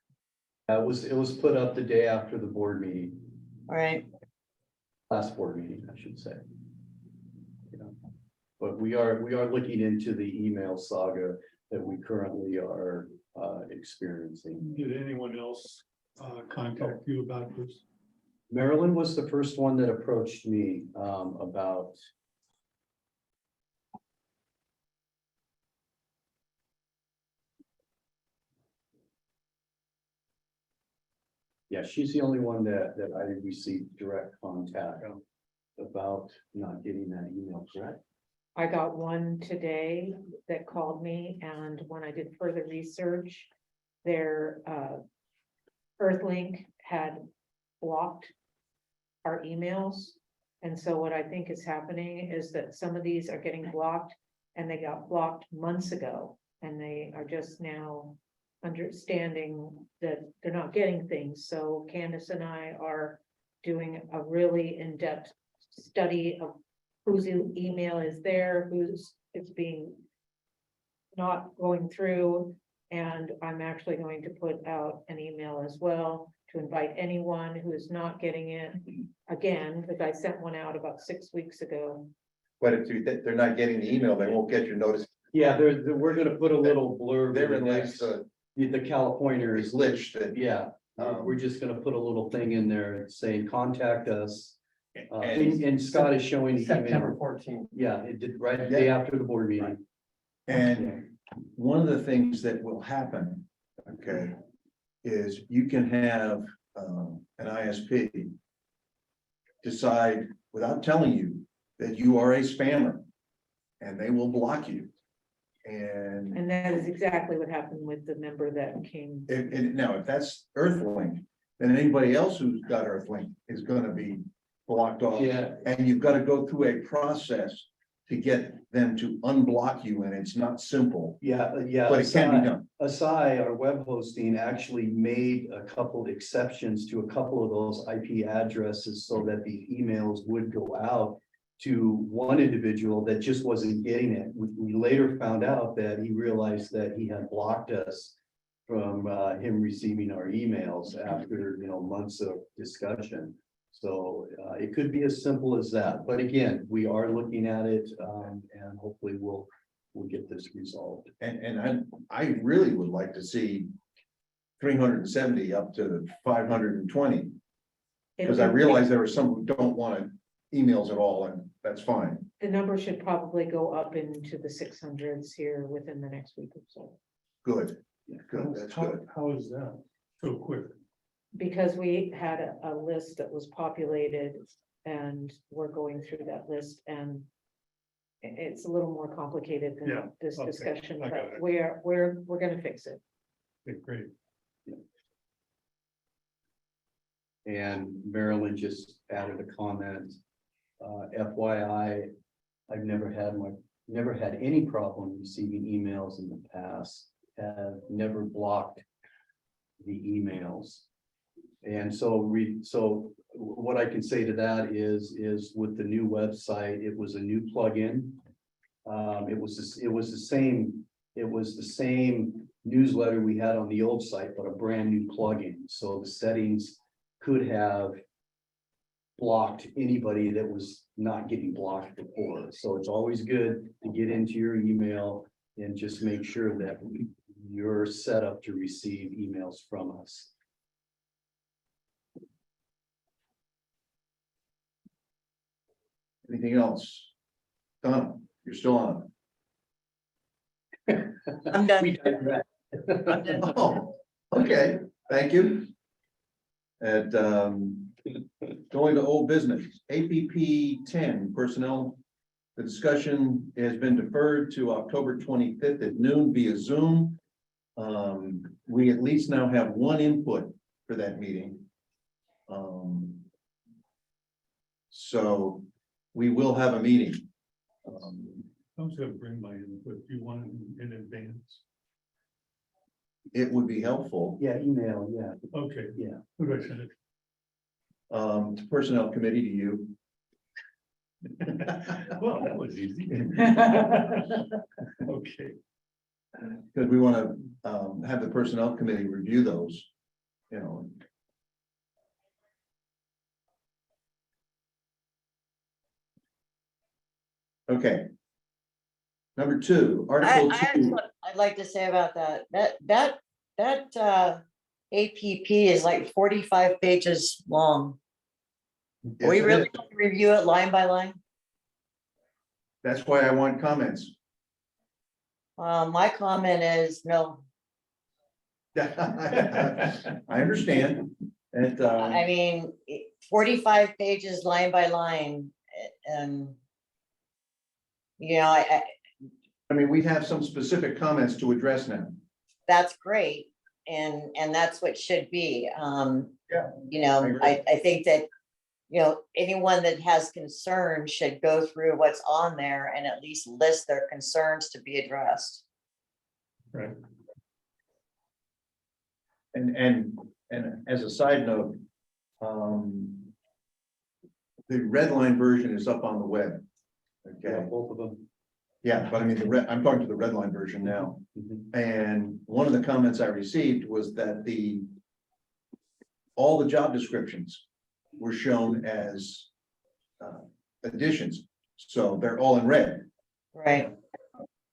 It was put up the day after the board meeting, right? last board meeting, I should say. Yeah. But we are looking into the email saga that we currently are experiencing. Did anyone else contact you about this? Marilyn was the first one that approached me about. Yeah, she's the only one that I received direct contact about not getting that email, correct? I got one today that called me, and when I did further research, their Earthlink had blocked our emails. And so what I think is happening is that some of these are getting blocked, and they got blocked months ago, and they are just now understanding that they're not getting things. So Candace and I are doing a really in-depth study of whose email is there, who's it's being not going through. And I'm actually going to put out an email as well to invite anyone who is not getting it again, because I sent one out about 6 weeks ago. But if they're not getting the email, they won't get your notice. Yeah, we're gonna put a little blurb. They're in in the next, next- The California is is, glitched that. yeah, we're just gonna put a little thing in there saying, contact us. And- And Scott is showing the September email. 14th. Yeah, it did right the day after the board meeting. And one of the things that will happen, okay, is you can have an ISP decide without telling you that you are a spammer, and they will block you. And And that is exactly what happened with the member that came. now, if that's Earthlink, then anybody else who's got Earthlink is gonna be blocked off. Yeah. And you've got to go through a process to get them to unblock you, and it's not simple, Yeah. but it can be done. Asai, our web hosting, actually made a couple exceptions to a couple of those IP addresses so that the emails would go out to one individual that just wasn't getting it. We later found out that he realized that he had blocked us from him receiving our emails after, months of discussion. So it could be as simple as that. But again, we are looking at it and hopefully we'll get this resolved. And I really would like to see 370 up to 520, because I realize there are some who don't want emails at all, and that's fine. The number should probably go up into the 600s here within the next week or so. Good, good, that's good. How is that so quick? Because we had a list that was populated, and we're going through that list, and it's a little more complicated Yeah, than this okay, discussion, I got but it. we're gonna fix it. Okay, great. And Marilyn just added a comment. FYI, I've never had any problem receiving emails in the past, have never blocked the emails. And so what I can say to that is with the new website, it was a new plugin. It was the same newsletter we had on the old site, but a brand new plugin. So the settings could have blocked anybody that was not getting blocked before. So it's always good to get into your email and just make sure that you're set up to receive emails from us. Anything else? Done, you're still on. I'm done. We digress. I'm done. Oh, okay, thank you. And going to old business, APP 10 personnel. The discussion has been deferred to October 25th at noon via Zoom. We at least now have one input for that meeting. So we will have a meeting. I was gonna bring my input. Do you want it in advance? It would be helpful. Yeah, email, yeah. Okay. Yeah. Who do I send it? To Personnel Committee, to you. Well, that was easy. Okay, Because we want to have the Personnel Committee review those, you know. Okay. Number two, Article I two. I'd like to say about that APP is like 45 pages long. Are we Yes, it really is. gonna review it line by line? That's why I want comments. My comment is no. I understand. And, I mean, 45 pages line by line, and. You know, I mean, we have some specific comments to address now. that's great, and that's what should be, Yeah, you know, I agree. I think that. You know, anyone that has concerns should go through what's on there and at least list their concerns to be addressed. right. And as a side note, the red line version is up on the web. Yeah, Okay, both of them. yeah, but I mean, I'm talking to the red line version now. Mhm. And one of the comments I received was that all the job descriptions were shown as additions, so they're all in red. Right.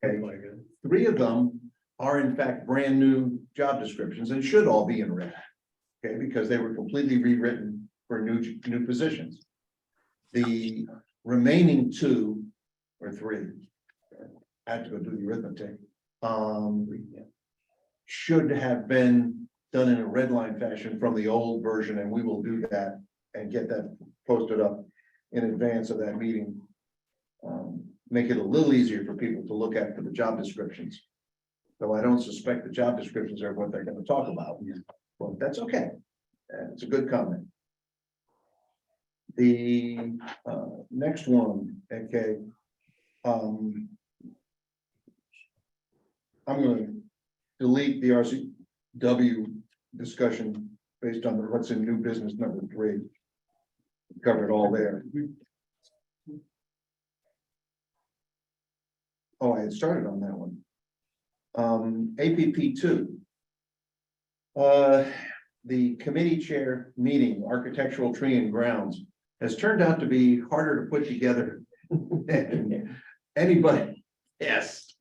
Okay, Like it. 3 of them are in fact brand new job descriptions and should all be in red. Okay, because they were completely rewritten for new positions. The remaining 2 or 3, I had to go do the arithmetic, should have been done in a red line fashion from the old version, and we will do that and get that posted up in advance of that meeting. Make it a little easier for people to look at for the job descriptions. Though I don't suspect the job descriptions are what they're gonna talk about. Well, that's okay. It's a good comment. The next one, okay. I'm gonna delete the RCW discussion based on what's in new business number 3. Covered all there. Oh, I had started on that one. APP 2. The committee chair meeting, architectural tree and grounds, has turned out to be harder to put together than anybody. Yes.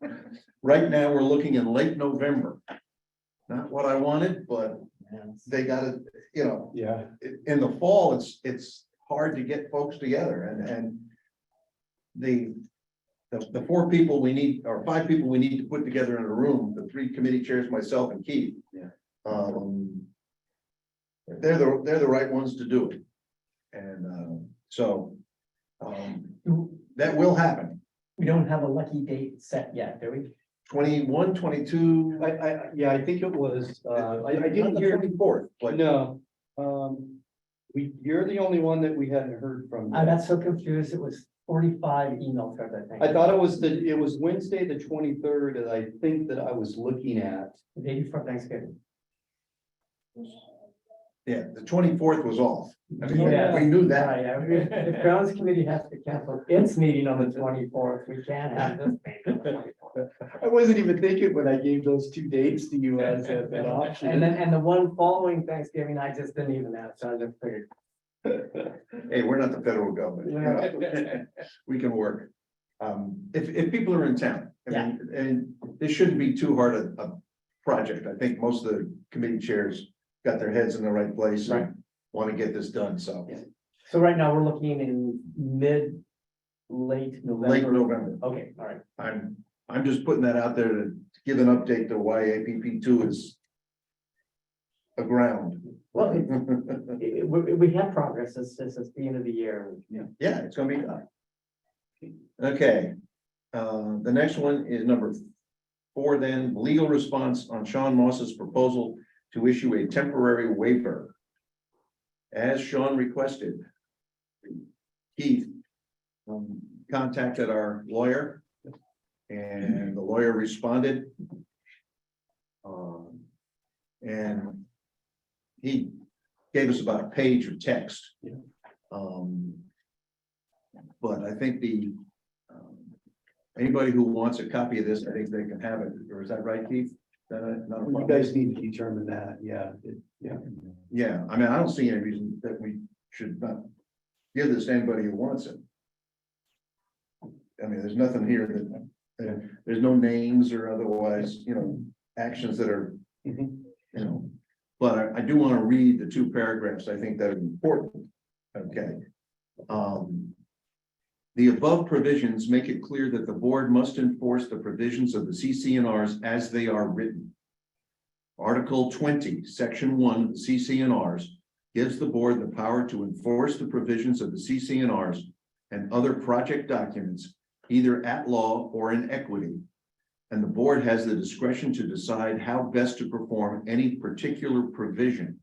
Right now, we're looking in late November. Not what I wanted, but they got it, you know, Yeah. in the fall, it's hard to get folks together, and the 4 people we need, or 5 people we need to put together in a room, the 3 committee chairs, myself and Keith. Yeah. They're the right ones to do it. And so that will happen. We don't have a lucky date set yet, do we? 21, 22. Yeah, I think it was, I Not didn't the hear, 24th, but no. You're the only one that we hadn't heard from. I got so confused. It was 45 email threads, I think. I thought it was Wednesday, the 23rd, and I think that I was looking at. The day before Thanksgiving. yeah, the 24th was off. I mean, Yeah. we knew that. Yeah, the grounds committee has to cancel its meeting on the 24th. We can't have this meeting on the 24th. I wasn't even thinking when I gave those 2 dates to you as an option. And the one following Thanksgiving, I just didn't even have, so I just figured. Hey, we're not the federal government. You know, we can work. If people are in town, I mean, and this shouldn't be too hard a project. I think most of the committee chairs got their heads in the right place Right. and want to get this done, so. Yeah. So right now, we're looking in late November. Late November. Okay, all right. I'm just putting that out there to give an update to why APP 2 is aground. Well, we have progress since the end of the year. Yeah, it's gonna be done. Okay, the next one is number 4 then, legal response on Sean Moss's proposal to issue a temporary waiver. As Sean requested, Keith contacted our lawyer, and the lawyer responded. And he gave us about a page of text. Yeah. But I think anybody who wants a copy of this, I think they can have it, or is that right, Keith? Not a You problem? guys need to determine that, yeah, Yeah, I mean, I don't see any reason that we should not give this to anybody who wants it. I mean, there's nothing here that, there's no names or otherwise, actions that are, but I do want to read the two paragraphs I think that are important. Okay. The above provisions make it clear that the board must enforce the provisions of the CC&Rs as they are written. Article 20, Section 1 of the CC&Rs gives the board the power to enforce the provisions of the CC&Rs and other project documents, either at law or in equity. And the board has the discretion to decide how best to perform any particular provision.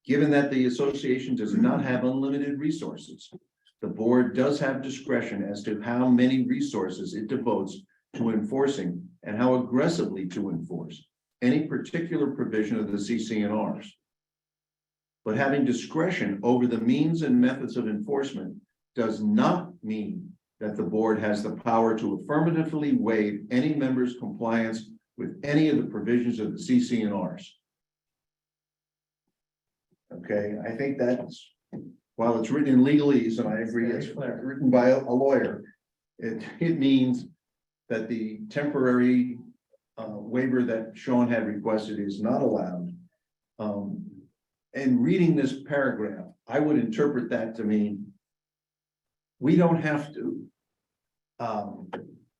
Given that the association does not have unlimited resources, the board does have discretion as to how many resources it devotes to enforcing and how aggressively to enforce any particular provision of the CC&Rs. But having discretion over the means and methods of enforcement does not mean that the board has the power to affirmatively waive any member's compliance with any of the provisions of the CC&Rs. Okay, I think that's, while it's written in legalese, and I agree, it's written by a lawyer, it means that the temporary waiver that Sean had requested is not allowed. And reading this paragraph, I would interpret that to mean we don't have to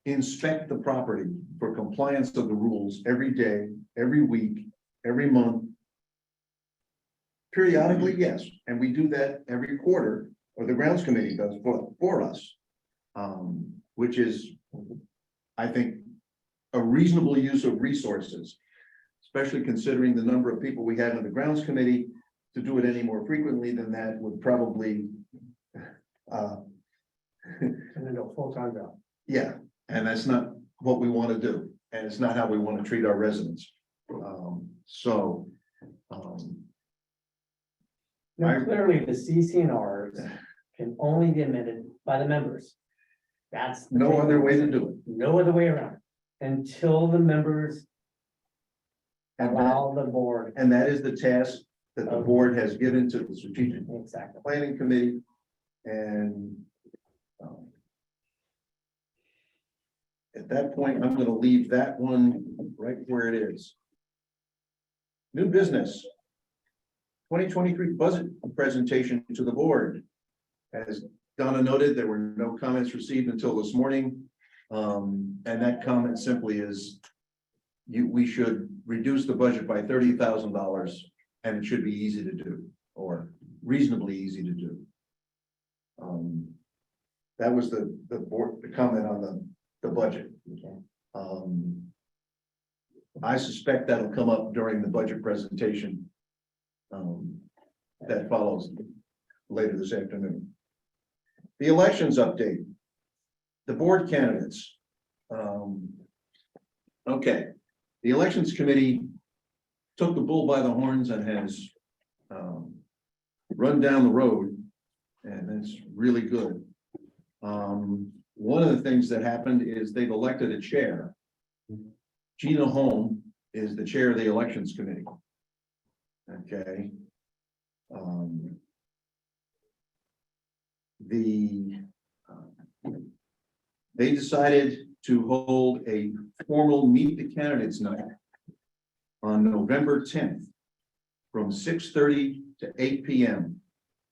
inspect the property for compliance of the rules every day, every week, every month. Periodically, yes, and we do that every quarter, or the grounds committee does for us. Which is, I think, a reasonable use of resources, especially considering the number of people we have in the grounds committee. To do it any more frequently than that would probably And then a full-time job. yeah, and that's not what we want to do, and it's not how we want to treat our residents. Now, clearly, the CC&Rs can only be amended by the members. That's. the No thing. other way to do it. No other way around it, until the members And allow the board. and that is the task that the board has given to the strategic Exactly. planning committee. And at that point, I'm gonna leave that one right where it is. New business. 2023 budget presentation to the board. As Donna noted, there were no comments received until this morning. And that comment simply is we should reduce the budget by $30,000 and it should be easy to do, or reasonably easy to do. That was the comment on the budget. I suspect that'll come up during the budget presentation that follows later this afternoon. The elections update. The board candidates. Okay, the elections committee took the bull by the horns and has run down the road, and it's really good. One of the things that happened is they've elected a chair. Gina Holm is the chair of the elections committee. Okay. They decided to hold a formal meet the candidates night on November 10th from 6:30 to 8 p.m.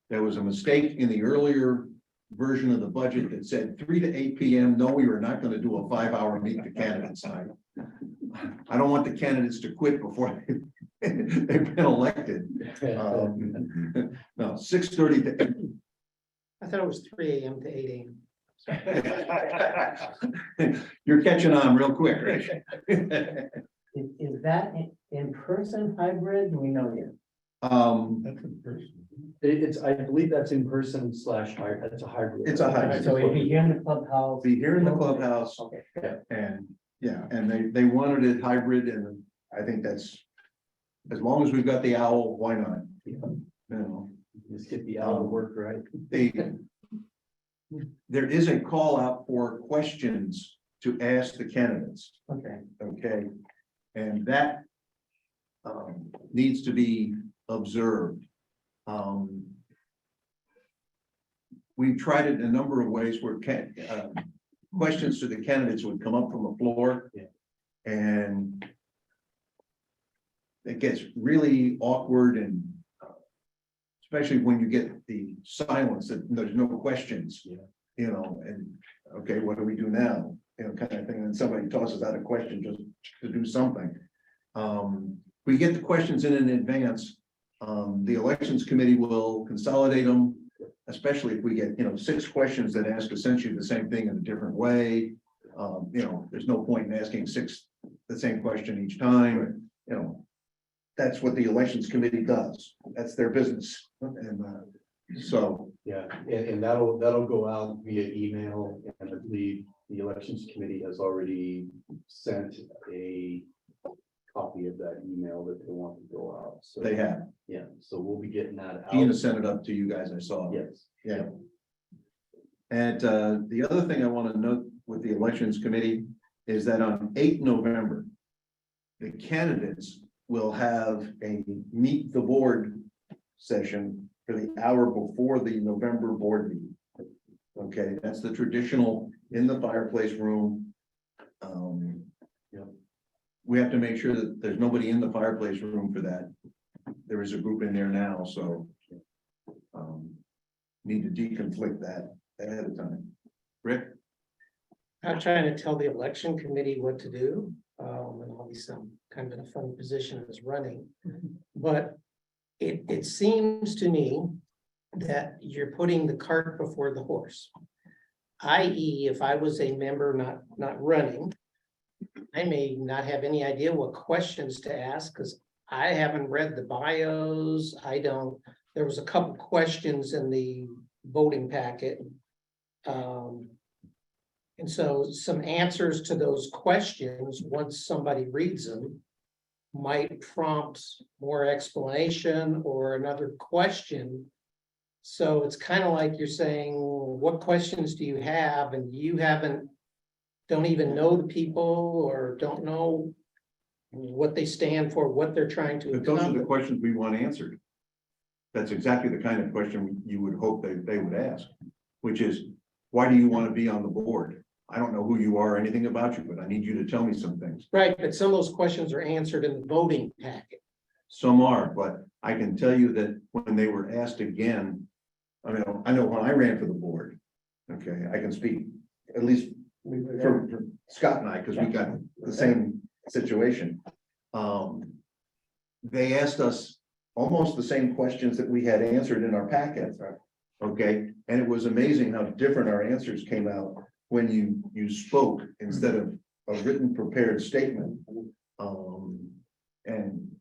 There was a mistake in the earlier version of the budget that said 3 to 8 p.m. No, we were not going to do a 5-hour meet the candidates night. I don't want the candidates to quit before they've been elected. No, 6:30 to 8. I thought it was 3 AM to 8 AM. You're catching on real quick, Rich. Is that in person hybrid? Do we know yet? That's in person. It's, I believe that's in person / hybrid. It's a hybrid. It's a hybrid. So it'd be here in the clubhouse. Be here in the clubhouse, Okay. and yeah, and they wanted it hybrid, and I think that's as long as we've got the owl, why not? You know, Just get the hour work right. they, there is a call out for questions to ask the candidates, Okay. okay? And that needs to be observed. We've tried it in a number of ways where questions to the candidates would come up from the floor. Yeah. And it gets really awkward and especially when you get the silence, that there's no questions. Yeah. You know, and, okay, what do we do now? You know, kind of thing, and somebody tosses out a question just to do something. We get the questions in advance. The elections committee will consolidate them, especially if we get, 6 questions that ask essentially the same thing in a different way. There's no point in asking the same question each time, that's what the elections committee does. That's their business. And so, Yeah, and that'll go out via email, and I believe the elections committee has already sent a copy of that email that they want to go out, so. they have, Yeah, so we'll be getting that out. Gina sent it up to you guys, I saw. Yes. Yeah. And the other thing I want to note with the elections committee is that on 8 November, the candidates will have a meet the board session for the hour before the November board meeting. Okay, that's the traditional in the fireplace room. We have to make sure that there's nobody in the fireplace room for that. There is a group in there now, so need to deconflict that ahead of time. Rick? Not trying to tell the election committee what to do, and obviously I'm kind of in a funny position as running. But it seems to me that you're putting the cart before the horse. i.e., if I was a member not running, I may not have any idea what questions to ask because I haven't read the bios. There was a couple questions in the voting packet. And so some answers to those questions, once somebody reads them, might prompt more explanation or another question. So it's kind of like you're saying, what questions do you have? And you don't even know the people or don't know what they stand for, what they're trying to But those are the accomplish. questions we want answered. That's exactly the kind of question you would hope they would ask, which is, why do you want to be on the board? I don't know who you are or anything about you, but I need you to tell me some things. Right, but some of those questions are answered in the voting packet. Some are, but I can tell you that when they were asked again, I know when I ran for the board, okay, I can speak at least for Scott and I, because we got the same situation. They asked us almost the same questions that we had answered in our packet. Okay, and it was amazing how different our answers came out when you spoke instead of a written prepared statement. And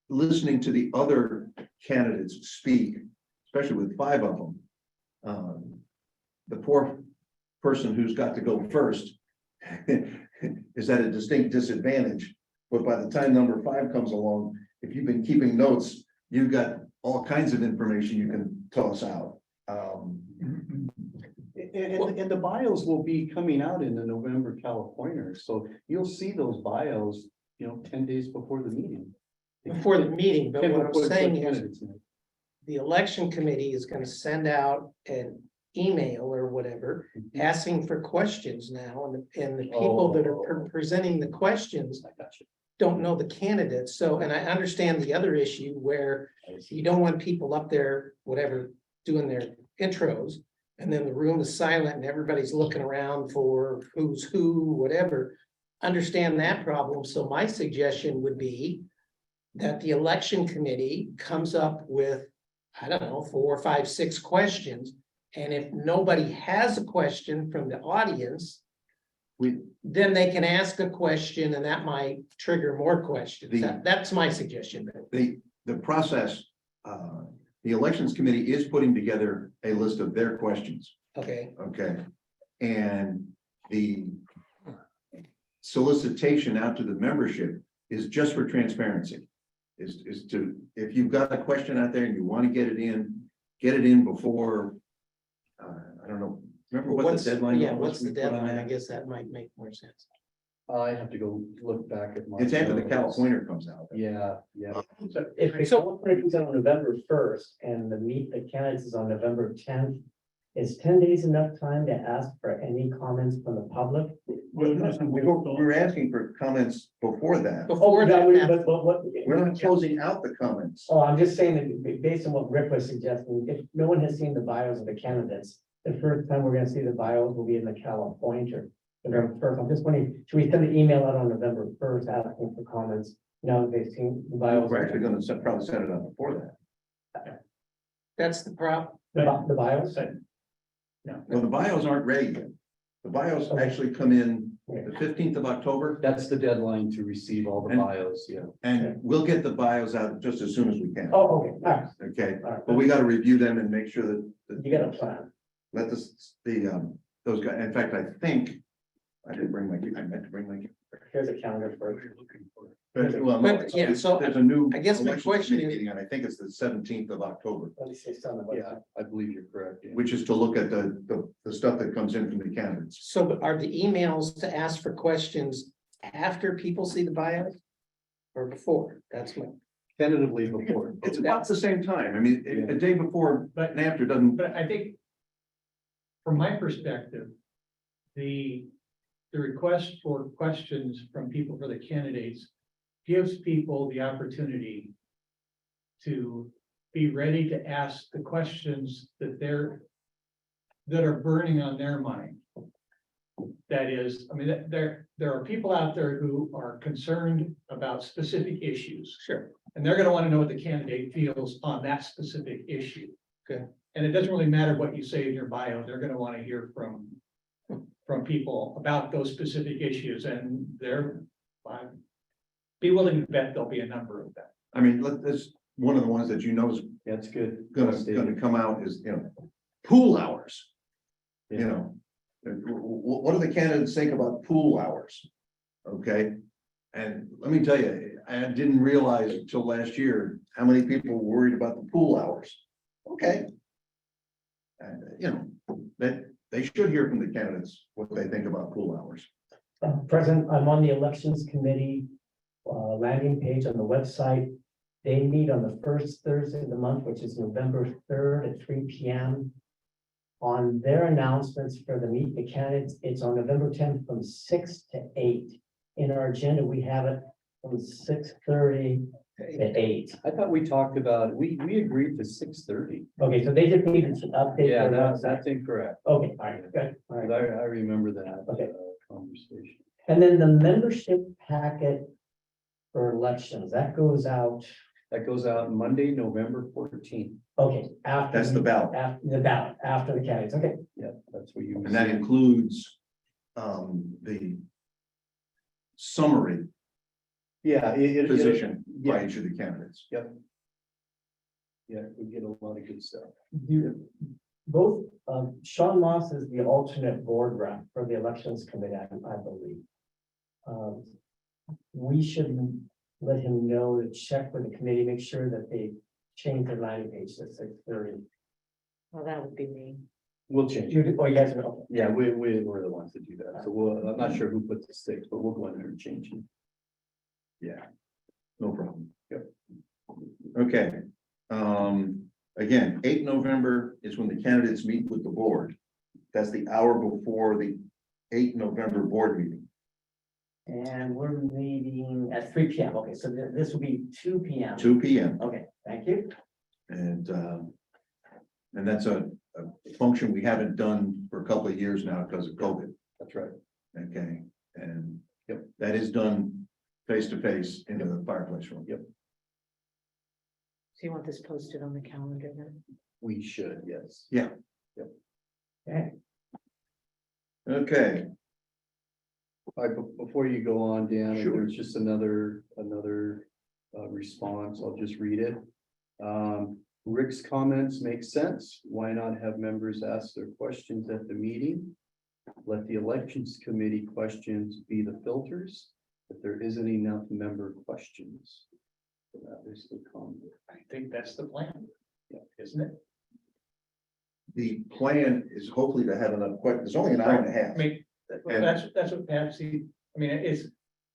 listening to the other candidates speak, especially with 5 of them, the poor person who's got to go first is at a distinct disadvantage. But by the time number 5 comes along, if you've been keeping notes, you've got all kinds of information you can toss out. And the bios will be coming out in the November California, so you'll see those bios, 10 days before the meeting. Before the meeting, but what I'm Before the saying is, candidates meet. the election committee is gonna send out an email or whatever, asking for questions now, and the people that are presenting the questions I got you. don't know the candidates, so, and I understand the other issue where you don't want people up there, whatever, doing their intros, and then the room is silent and everybody's looking around for who's who, whatever. Understand that problem, so my suggestion would be that the election committee comes up with, I don't know, 4, 5, 6 questions. And if nobody has a question from the audience, then they can ask a question and that might trigger more questions. That's my suggestion. The process, the elections committee is putting together a list of their questions. Okay, Okay, and the solicitation out to the membership is just for transparency. is to, if you've got a question out there and you want to get it in before, I don't know, remember what What's, the deadline? yeah, was what's the we put on deadline? I that? guess that might make more sense. I have to go look back at my. It's after the notes. California comes out. Yeah, yeah. So if the California comes out on November first and the meet the candidates is on November 10th, is 10 days enough time to ask for any comments from the public? We're asking for comments before that. Before Oh, yeah, that, but what? We're not closing out the comments. Oh, I'm just saying that based on what Rick was suggesting, if no one has seen the bios of the candidates, the first time we're gonna see the bios will be in the California. November first, I'm just wondering, should we send an email out on November 1st asking for comments? Now that they've seen the bios. We're actually gonna probably set it up before that. that's the problem. The bios? Well, the bios aren't ready yet. The bios actually come in the 15th of October, That's the deadline to receive all the And- bios, yeah. and we'll get the bios out just as soon as we can. Oh, okay, all right, Okay, all right. but we gotta review them and make sure that. You got a plan. Let those guys, in fact, I think, I didn't bring my, I meant to bring my. Here's a calendar for. But, well, no, But, yeah, so there's a new. I guess my election question committee is- meeting, and I think it's the 17th of October, Let me say something about Yeah, that. I believe you're correct. yeah. which is to look at the stuff that comes in from the candidates. So are the emails to ask for questions after people see the bios? Or before? That's my, Tentatively before. It's about the same time. I mean, Yeah. a day before and after doesn't, But I think, from my perspective, the request for questions from people for the candidates gives people the opportunity to be ready to ask the questions that are burning on their mind. That is, I mean, there are people out there who are concerned about specific issues. sure. And they're gonna wanna know what the candidate feels on that specific issue. Okay. And it doesn't really matter what you say in your bio, they're gonna wanna hear from people about those specific issues, and be willing to bet there'll be a number of them. I mean, that's one of the ones that you know is That's good. gonna come out is, pool hours. You know, what do the candidates think about pool hours? Okay, and let me tell you, I didn't realize until last year how many people were worried about the pool hours. Okay. And, that they should hear from the candidates what they think about pool hours. President, I'm on the elections committee landing page on the website. They meet on the first Thursday of the month, which is November 3rd at 3 p.m. On their announcements for the meet the candidates, it's on November 10th from 6 to 8. In our agenda, we have it from 6:30 to 8. I thought we talked about, we agreed to 6:30. Okay, so they just needed to update. Yeah, their website. that's incorrect. Okay, all right, good, all I, right. I remember that Okay. conversation. And then the membership packet for elections, that goes out, That goes out Monday, November 14th. okay, after. That's the ballot. After the ballot, after the candidates, okay. Yeah, that's what you. And that includes, the summary Yeah. position by Yeah, each of the candidates. yeah, we get a lot of good stuff. Both, Sean Moss is the alternate board rep for the elections committee, I believe. We should let him know to check with the committee, make sure that they change the landing page to 6:30. Well, that would be me. We'll change it. You, oh, you guys know. Yeah, we're the ones that do that. So I'm not sure who put the 6, but we'll go in there and change it. Yeah, no problem. Yep. Okay, again, 8 November is when the candidates meet with the board. That's the hour before the 8 November board meeting. And we're meeting at 3 p.m. Okay, so this will be 2 p.m. 2 p.m. Okay, thank you. And that's a function we haven't done for a couple of years now because of COVID. That's right. Okay, and Yep. that is done face to face into the fireplace room. Yep. So you want this posted on the calendar then? We should, yes. Okay. Okay, All right, before you go on, Dan, Sure. there's just another response. I'll just read it. Rick's comments make sense. Why not have members ask their questions at the meeting? Let the elections committee questions be the filters, if there isn't enough member questions. There's the comment. I think that's the plan, isn't it? The plan is hopefully to have enough, there's only an hour and a half. I mean, And- that's what Patsy, I mean, it's,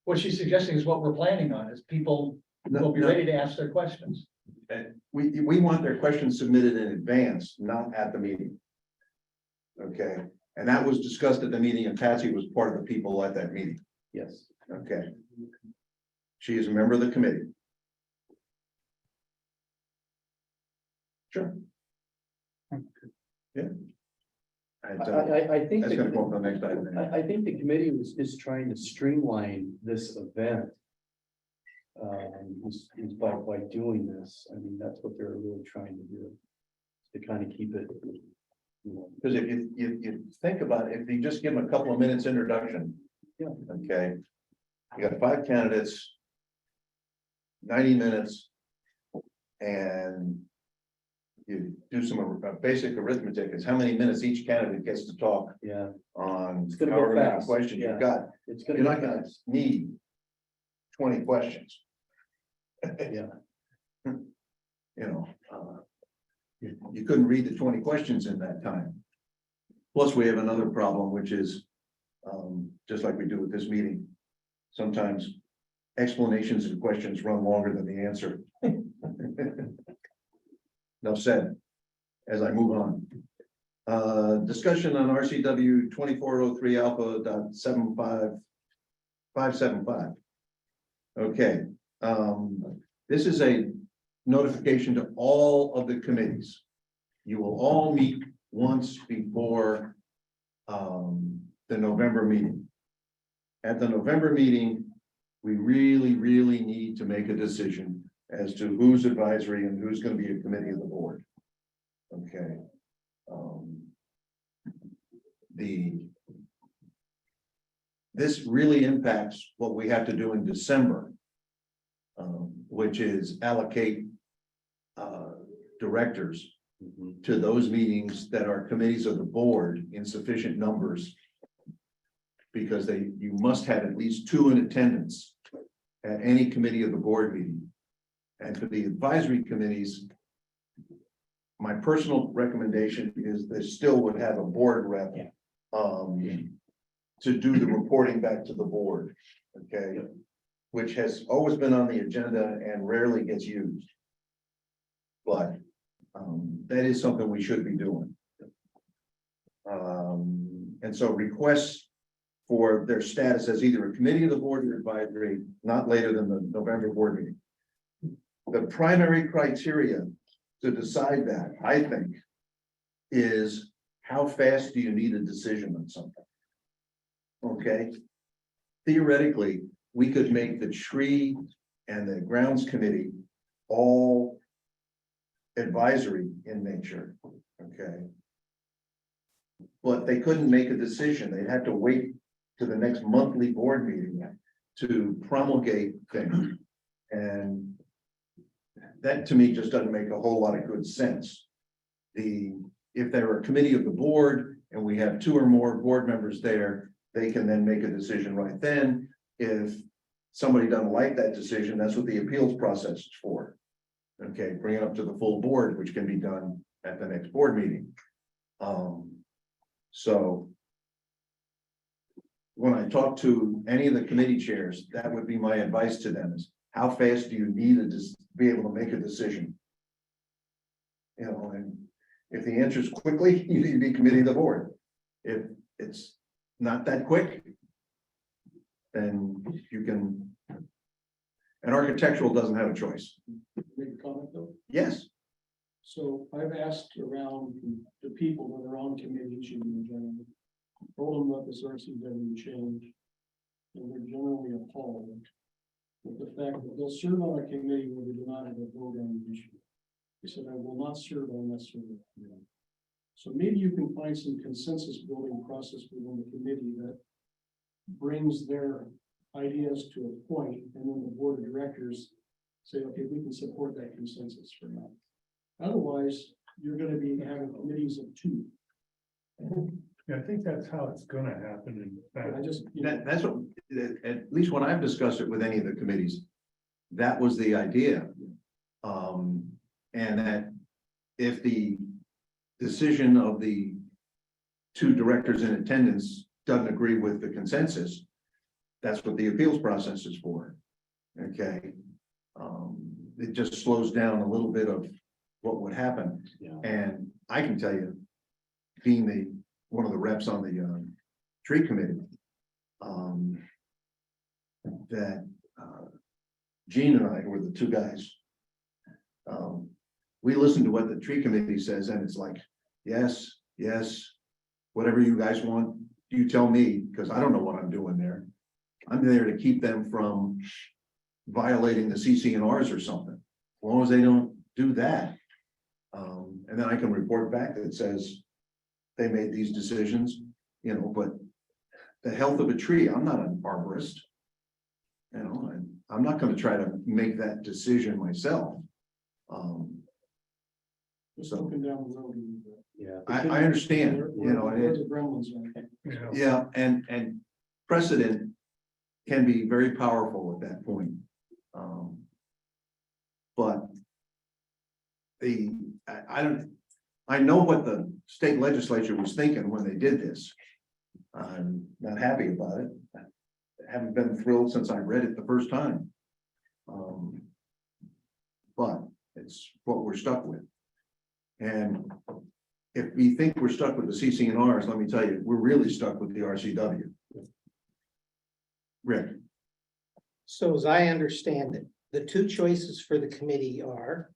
what she's suggesting is what we're planning on, is people will be No, ready to ask their questions. we want their questions submitted in advance, not at the meeting. Okay, and that was discussed at the meeting, and Patsy was part of the people at that meeting. Yes. Okay. She is a member of the committee. Sure. Yeah. I think. That's gonna go on the next item. I think the committee is trying to streamline this event. Is by doing this, I mean, that's what they're really trying to do. To kind of keep it. You know, Because if you think about it, if you just give them a couple of minutes introduction. Yeah. Okay. You got 5 candidates. 90 minutes. And. You do some basic arithmetic, is how many minutes each candidate gets to talk yeah, on It's gonna go however many fast, questions yeah. you've got. it's gonna You're be not gonna fast. need 20 questions. Yeah, You know, you couldn't read the 20 questions in that time. Plus, we have another problem, which is, just like we do with this meeting, sometimes explanations and questions run longer than the answer. Enough said, as I move on. Discussion on RCW 2403 alpha.75575. Okay, this is a notification to all of the committees. You will all meet once before the November meeting. At the November meeting, we really need to make a decision as to who's advisory and who's going to be a committee of the board. Okay. This really impacts what we have to do in December, which is allocate directors mhm, to those meetings that are committees of the board in sufficient numbers. Because you must have at least 2 in attendance at any committee of the board meeting. And for the advisory committees, my personal recommendation is they still would have a board rep. To do the reporting back to the board, okay? Which has always been on the agenda and rarely gets used. But that is something we should be doing. And so requests for their status as either a committee of the board or advisory, not later than the November board meeting. The primary criteria to decide that, I think, is how fast do you need a decision on something? Okay. Theoretically, we could make the tree and the grounds committee all advisory in nature, okay? But they couldn't make a decision. They'd have to wait to the next monthly board meeting to promulgate things. And that to me just doesn't make a whole lot of good sense. If they're a committee of the board and we have 2 or more board members there, they can then make a decision right then. If somebody doesn't like that decision, that's what the appeals process is for. Okay, bring it up to the full board, which can be done at the next board meeting. So when I talk to any of the committee chairs, that would be my advice to them is how fast do you need to just be able to make a decision? You know, and if the answer is quickly, you need to be committee of the board. If it's not that quick, then you can. And architectural doesn't have a choice. Make a comment though. Yes, So I've asked around the people that are on committees in general, told them what this RCW change. And they're generally appalled with the fact that they'll serve on a committee where they do not have a vote on the issue. They said, I will not serve on that survey. So maybe you can find some consensus building process within the committee that brings their ideas to a point, and then the board of directors say, okay, we can support that consensus for now. Otherwise, you're gonna be having committees of 2. Yeah, I think that's how it's gonna happen in fact. I just, you know, that's what, at least when I've discussed it with any of the committees. that was the idea. And that if the decision of the two directors in attendance doesn't agree with the consensus, that's what the appeals process is for. Okay. It just slows down a little bit of what would happen. Yeah. And I can tell you, being one of the reps on the tree committee, that Gene and I were the two guys. We listen to what the tree committee says, and it's like, yes, yes, whatever you guys want, you tell me, because I don't know what I'm doing there. I'm there to keep them from violating the CCNRs or something, as long as they don't do that. And then I can report back that says they made these decisions, you know, but the health of a tree, I'm not an arborist. You know, and I'm not gonna try to make that decision myself. Just looking down the road. a little bit. Yeah. I understand, you know, and Where it, the gremlins are. Yeah. yeah, and precedent can be very powerful at that point. But I know what the state legislature was thinking when they did this. I'm not happy about it. I haven't been thrilled since I read it the first time. But it's what we're stuck with. And if we think we're stuck with the CCNRs, let me tell you, we're really stuck with the RCW. Rick, So as I understand it, the two choices for the committee are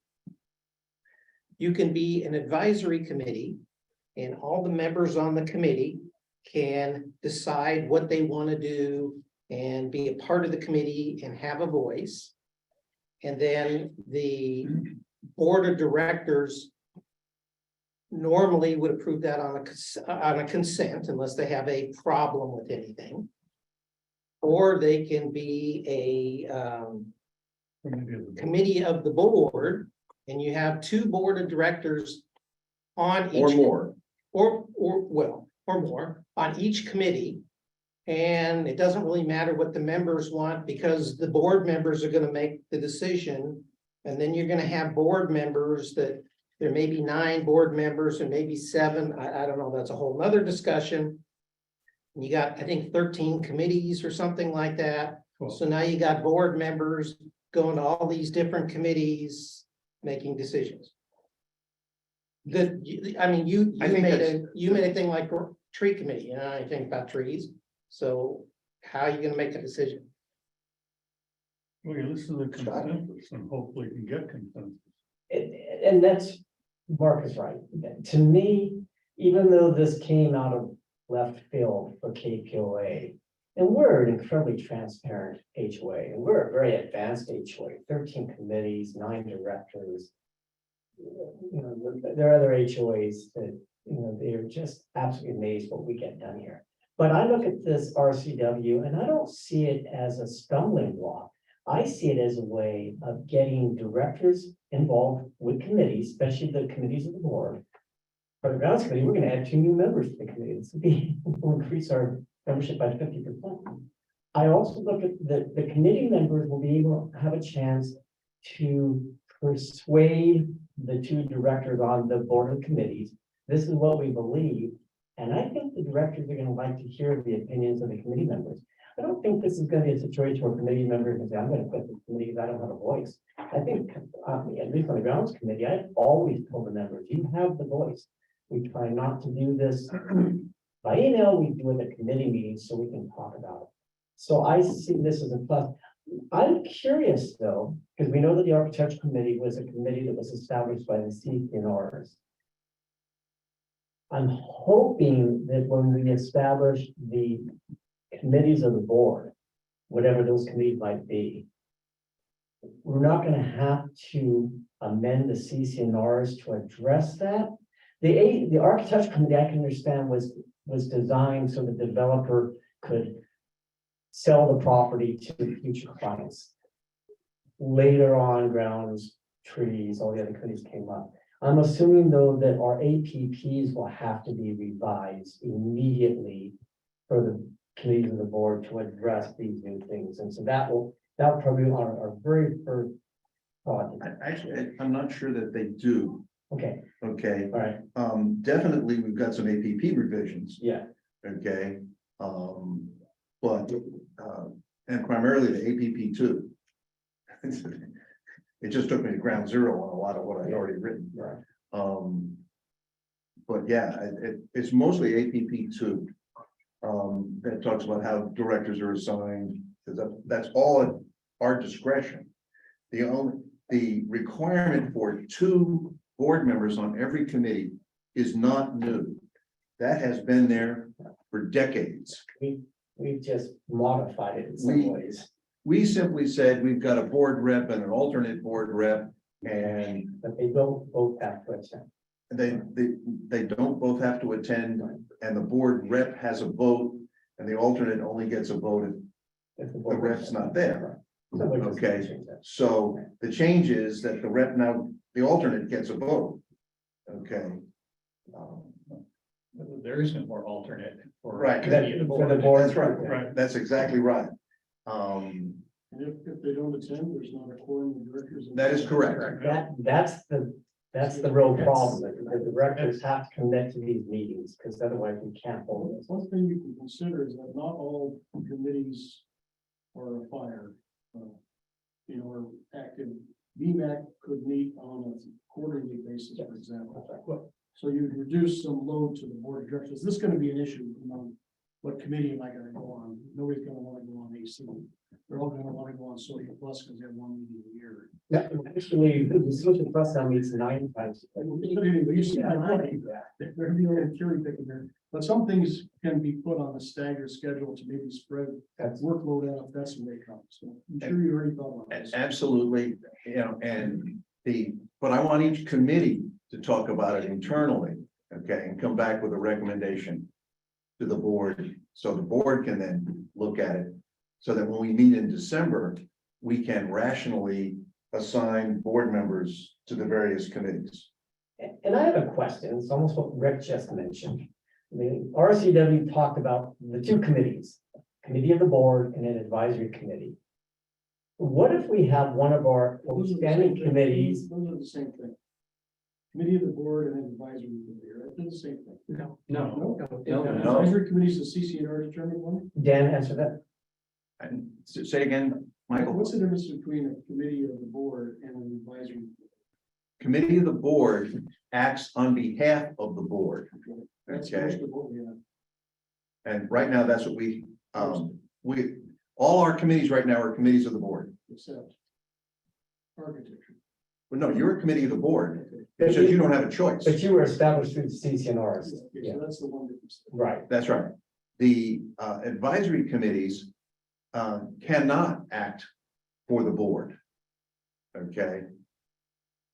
you can be an advisory committee and all the members on the committee can decide what they want to do and be a part of the committee and have a voice. And then the board of directors normally would approve that on a consent unless they have a problem with anything. Or they can be a committee of the board, and you have two board of directors on each. or more. Or more on each committee. And it doesn't really matter what the members want because the board members are gonna make the decision. And then you're gonna have board members that there may be 9 board members or maybe 7. I don't know, that's a whole nother discussion. And you got, I think, 13 committees or something like that. So now you got board members going to all these different committees, making decisions. I mean, you I think made a thing like tree committee, you know, anything about trees. So how are you gonna make a decision? Well, you listen to the consensus and hopefully you can get consensus. And that's, Mark is right. To me, even though this came out of left field for KPOA, and we're an incredibly transparent HOA, and we're a very advanced HOA, 13 committees, 9 directors. You know, there are other HOAs that, you know, they're just absolutely amazed what we get done here. But I look at this RCW and I don't see it as a stumbling block. I see it as a way of getting directors involved with committees, especially the committees of the board. For the grounds committee, we're gonna add 2 new members to the committee. This will increase our membership by 50%. I also look at the committee members will be able to have a chance to persuade the 2 directors on the board of committees. This is what we believe. And I think the directors are gonna like to hear the opinions of the committee members. I don't think this is gonna be a situation where committee members can say, I'm gonna quit the committee because I don't have a voice. I think, at least on the grounds committee, I've always told the members, you have the voice. We try not to do this by email, we do it at committee meetings so we can talk about it. So I see this as a plus. I'm curious though, because we know that the architecture committee was a committee that was established by the CCNRs. I'm hoping that when we establish the committees of the board, whatever those committees might be, we're not gonna have to amend the CCNRs to address that. The architecture committee, I can understand, was designed so the developer could sell the property to future clients. Later on, grounds, trees, all the other committees came up. I'm assuming though that our APPs will have to be revised immediately for the committees of the board to address these new things. And so that will That would probably be our very first project. Actually, I'm not sure that they do, Okay, okay? all right, Definitely, we've got some APP revisions, yeah, okay? But, and primarily the APP two. It just took me to ground zero on a lot of what I'd already written. right. But yeah, it's mostly APP two. That talks about how directors are assigned, because that's all at our discretion. The requirement for 2 board members on every committee is not new. That has been there for decades. We've just modified it in some We- ways, We simply said we've got a board rep and an alternate board rep, and but they don't both have to attend. they don't both have to attend, and the board rep has a vote, and the alternate only gets a vote If if the rep's not there. So we're just Okay. changing that. So the change is that the rep now, the alternate gets a vote. Okay. There is no more alternate for. Right. committee of the For the board. board. That's right. Right. That's exactly right. And if they don't attend, there's not a quorum of directors. That is correct. That's the real problem, because the directors have to commit to these meetings, because otherwise we can't hold it. One thing you can consider is that not all committees are a fire. You know, are active. BMAC could meet on a quarterly basis, for example. So you'd reduce some load to the board of directors. This is gonna be an issue, you know, what committee am I gonna go on? Nobody's gonna wanna go on AC. They're all gonna wanna go on social plus because they have 1 meeting a year. Yeah, actually, the social plus now meets 9 times. But anyway, you see, they're gonna be a little cherry picking there, but some things can be put on a staggered schedule to maybe spread That's workload out, if that's when they come, so I'm sure you already thought about this. Absolutely, you know, and but I want each committee to talk about it internally, okay, and come back with a recommendation to the board, so the board can then look at it. So that when we meet in December, we can rationally assign board members to the various committees. And I have a question, it's almost what Rick just mentioned. The RCW talked about the 2 committees, committee of the board and an advisory committee. What if we have one of our Those are the standing same thing. committees? Those are the same thing. Committee of the board and advisory committee, right? They're the same thing. No. No, No, no. advisory committee is the CCNR determined one. Dan, answer that. And say again, Michael, What's the difference between a committee of the board and an advisory? committee of the board acts on behalf of the board. That's Okay. most of what we have. And right now, that's what all our committees right now are committees of the board. Except architecture. But no, you're a committee of the board, it's just you don't have a choice. But you were established through the CCNRs. Okay, Yeah, so that's the one difference. right. That's right. The advisory committees cannot act for the board. Okay.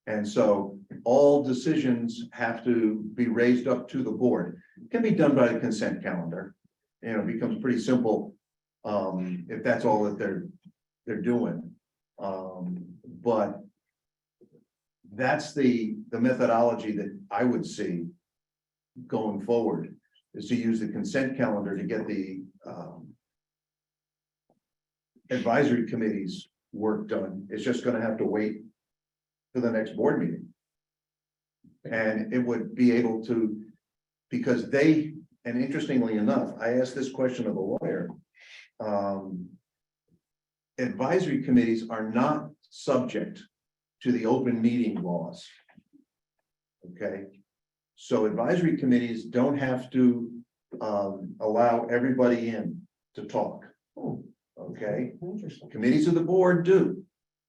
And so all decisions have to be raised up to the board. It can be done by the consent calendar. You know, it becomes pretty simple if that's all that they're doing. But that's the methodology that I would see going forward, is to use the consent calendar to get the advisory committees work done. It's just gonna have to wait for the next board meeting. And it would be able to, because and interestingly enough, I asked this question of a lawyer. Advisory committees are not subject to the open meeting laws. Okay, so advisory committees don't have to allow everybody in to talk. Okay, Interesting. committees of the board do.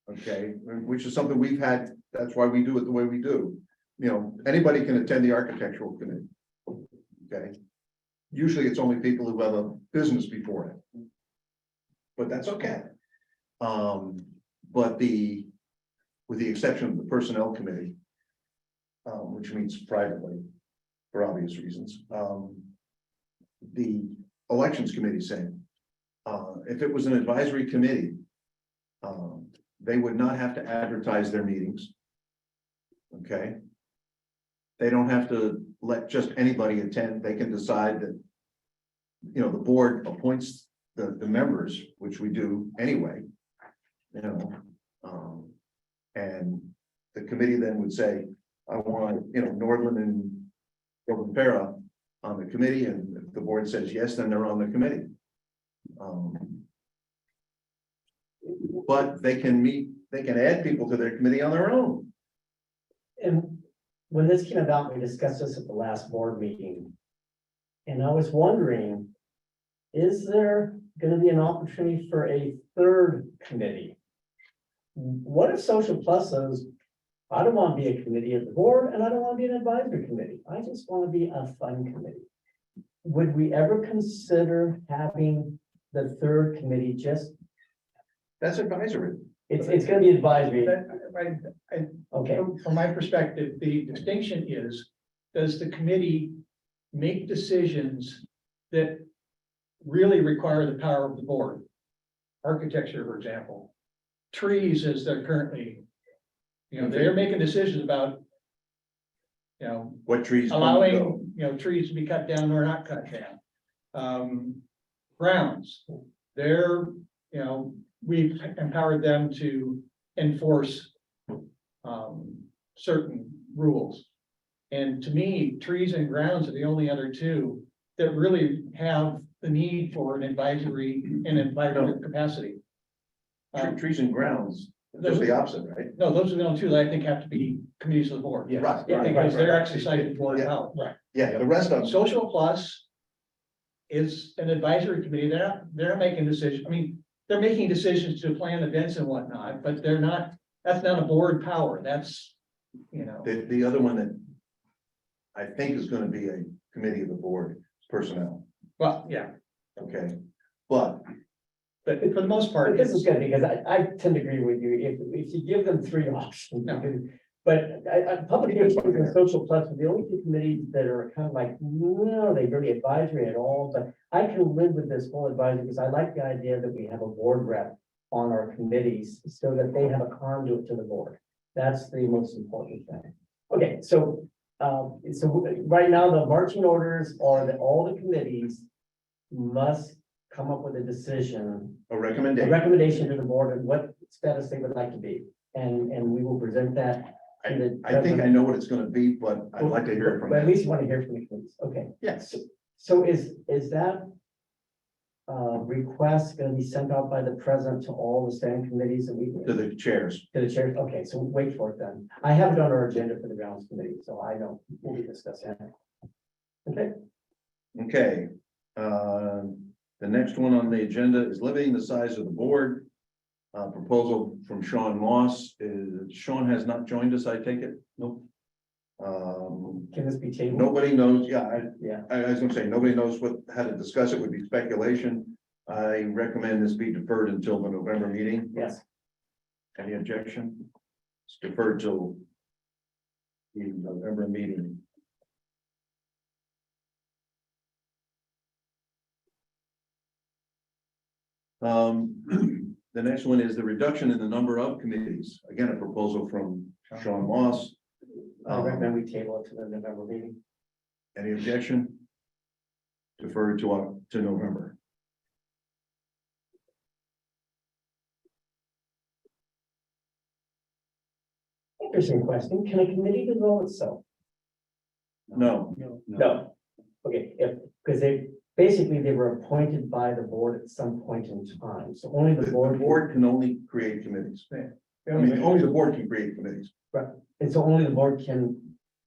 Okay, which is something we've had, that's why we do it the way we do. You know, anybody can attend the architectural committee. Okay, usually it's only people who have a business before it. But that's okay. But with the exception of the personnel committee, which meets privately for obvious reasons, the elections committee saying, if it was an advisory committee, they would not have to advertise their meetings. Okay. They don't have to let just anybody attend. They can decide that, you know, the board appoints the members, which we do anyway. you know, and the committee then would say, I want, you know, Nordland and Para on the committee, and if the board says yes, then they're on the committee. But they can meet, they can add people to their committee on their own. And when this came about, we discussed this at the last board meeting. And I was wondering, is there gonna be an opportunity for a third committee? What if Social Plus says, I don't want to be a committee of the board and I don't want to be an advisory committee. I just want to be a fun committee. Would we ever consider having the third committee just, That's advisory. it's gonna be advisory, okay? From my perspective, the distinction is, does the committee make decisions that really require the power of the board? Architecture, for example, trees as they're currently, they're making decisions about, What trees? come and go. allowing, trees to be cut down or not cut down. Grounds, they're, we've empowered them to enforce certain rules. And to me, trees and grounds are the only other two that really have the need for an advisory capacity. Trees and grounds, just the opposite, right? No, those are the only two that I think have to be committees of the board. Right, Yeah, right, Because right, they're right. exercising board Yeah. power. Right. Yeah, the rest of them, Social Plus is an advisory committee. They're not making decisions. I mean, they're making decisions to plan events and whatnot, but that's not a board power. That's, the other one that I think is gonna be a committee of the board, is personnel, well, yeah, okay? But but for the most part, But this is it's, good, because I tend to agree with you, if you give them three options. No. But public education and social plus are the only two committees that are kind of like, no, they really advisory at all, but I can live with this full advisory, because I like the idea that we have a board rep on our committees, so that they have a conduit to the board. That's the most important thing. Okay, so right now, the marching orders are that all the committees must come up with a decision, a a recommendation, recommendation to the board and what status they would like to be. And we will present that. to the I think I know what it's gonna be, but I'd like to hear it from But at them. least you want to hear from the committees, okay. Yes. So is that request going to be sent out by the president to all the standing committees that we? To the chairs. To the chair, okay, so wait for it then. I have it on our agenda for the grounds committee, so I know we'll be discussing it. Okay, Okay, the next one on the agenda is limiting the size of the board. Proposal from Sean Moss is, Sean has not joined us, I take it? Nope. can this be tabled? Nobody knows, Yeah, I was gonna say, nobody knows how to discuss it, would be speculation. I recommend this be deferred until the November meeting. yes. Any objection? It's deferred till the November meeting. The next one is the reduction in the number of committees. Again, a proposal from Sean Moss. I recommend we table it to the November meeting. Any objection? Deferred to November. Interesting question. Can a committee dissolve itself? No, No. Okay, because they were appointed by the board at some point in time, so only the the board. board can only create committees. I mean, only the board can create committees. And so only the board can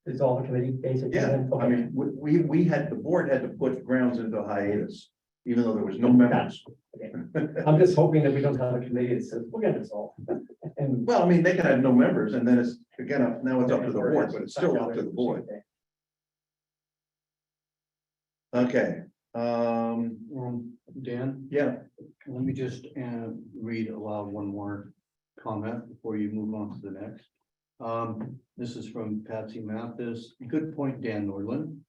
dissolve a committee, basically? Yeah, then? I Okay. mean, the board had to put grounds into hiatus, even though there was no members. I'm just hoping that we don't have a committee that says, we're gonna dissolve. And. Well, I mean, they can have no members, and then it's, again, now it's up to the board, but it's still up to the board. Okay, Dan, yeah, let me just read aloud one more comment before you move on to the next. This is from Patsy Mathis. Good point, Dan Norland.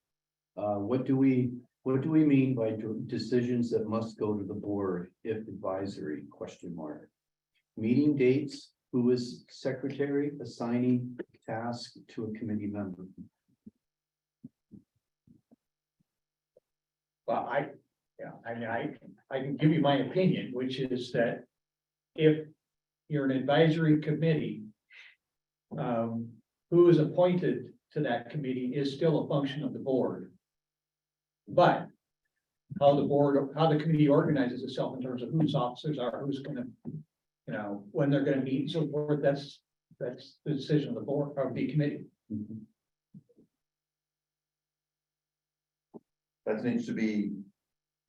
What do we mean by decisions that must go to the board if advisory, question mark? Meeting dates, who is secretary, assigning task to a committee member? well, I can give you my opinion, which is that if you're an advisory committee. Who is appointed to that committee is still a function of the board. But how the committee organizes itself in terms of whose officers are, who's gonna, when they're gonna meet and so forth, that's the decision of the board, of the committee. That needs to be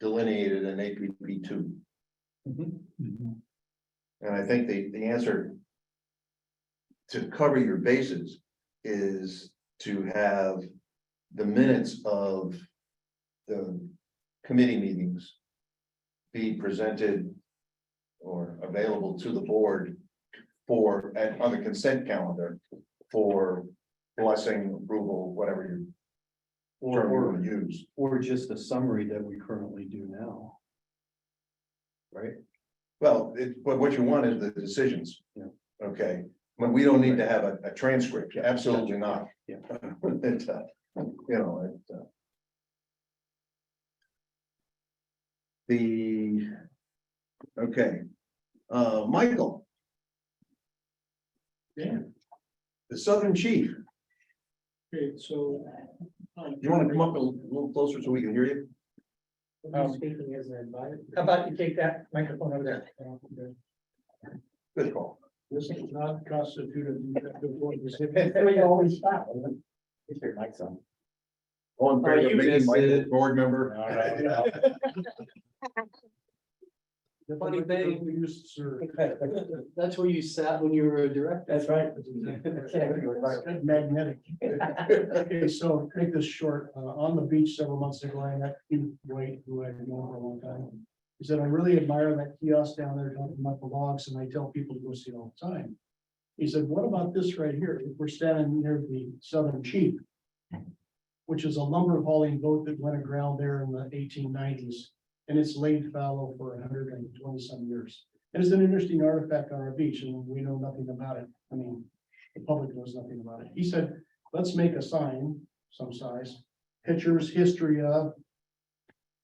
delineated in APP two. Mhm. And I think the answer to cover your bases is to have the minutes of the committee meetings be presented or available to the board on the consent calendar for blessing, approval, whatever you term you want to use. Or just a summary that we currently do now. Right? Well, but what you want is the decisions. Yeah. Okay, but we don't need to have a transcript, absolutely not. Yeah. It's, okay, Michael. Yeah. The Southern Chief, Okay, so. you want to come up a little closer so we can hear you? Speaking as an advisor. How about you take that microphone over there? Good call. This does not constitute an executive order. We always stop. Is your mic's on? All in favor you of making missed Michael it. board member? The Funny thing. We used to serve. That's where you sat when you were a director. That's right. Magnetic. Okay, so make this short. On the beach several months ago, I met Keith White, who I've known for a long time. He said, I really admire that kiosk down there talking about the logs, and I tell people to go see it all the time. He said, what about this right here? If we're standing near the Southern Chief, which is a lumber hauling boat that went aground there in the 1890s. And it's laid fallow for 120 some years. And it's an interesting artifact on our beach, and we know nothing about it. I mean, the public knows nothing about it. He said, let's make a sign, some size, pictures, history of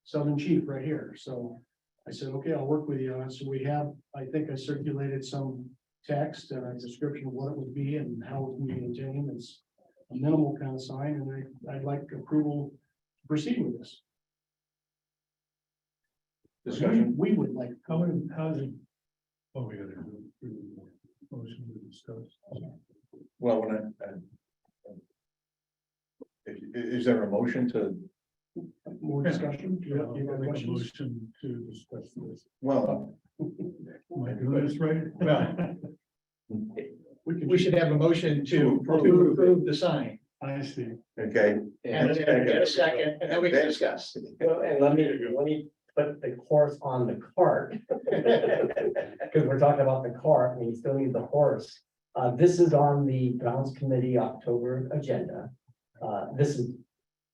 Southern Chief right here. So I said, okay, I'll work with you on it. So we have, I think I circulated some text and a description of what it would be and how it would be maintained. It's a minimal kind of sign, and I'd like approval to proceed with this. Discussion. We would like. How did? Oh, we gotta do a motion to discuss. Well, is there a motion to, More discussion? Do you have any I'll other make a questions? motion to discuss this. well, Am I doing this right? Well, We we should have a motion to approve the sign. I see. okay. And then get a second, and then we can discuss. Well, and let me put the horse on the cart. Because we're talking about the cart, and you still need the horse. This is on the grounds committee October agenda. This is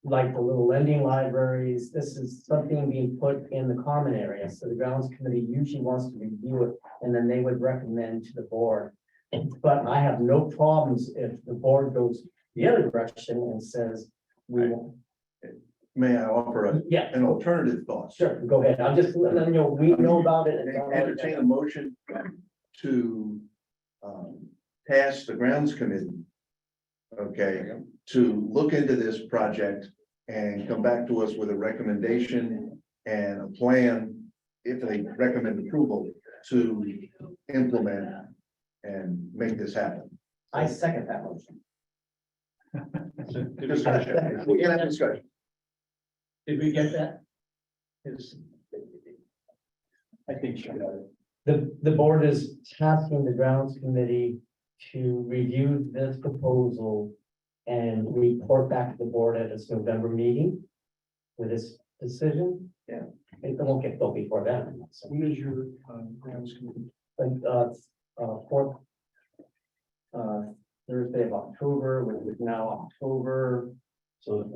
like the little lending libraries. This is something being put in the common area. So the grounds committee usually wants to review it, and then they would recommend to the board. But I have no problems if the board goes the other direction and says, we won't. May I offer an alternative thought? Sure, go ahead. I'm just letting them know, we know about it. and it's on our Entertain a agenda. motion to task the grounds committee. Okay, to look into this project and come back to us with a recommendation and a plan. If they recommend approval to implement and make this happen. I second that motion. Discussion. We can have discussion. Did we get that? I think you got it. The board is tasking the grounds committee to review this proposal and report back to the board at its November meeting with this decision. Yeah. It won't get built before then. So, When is your grounds committee? like, fourth Thursday of October, which is now October, so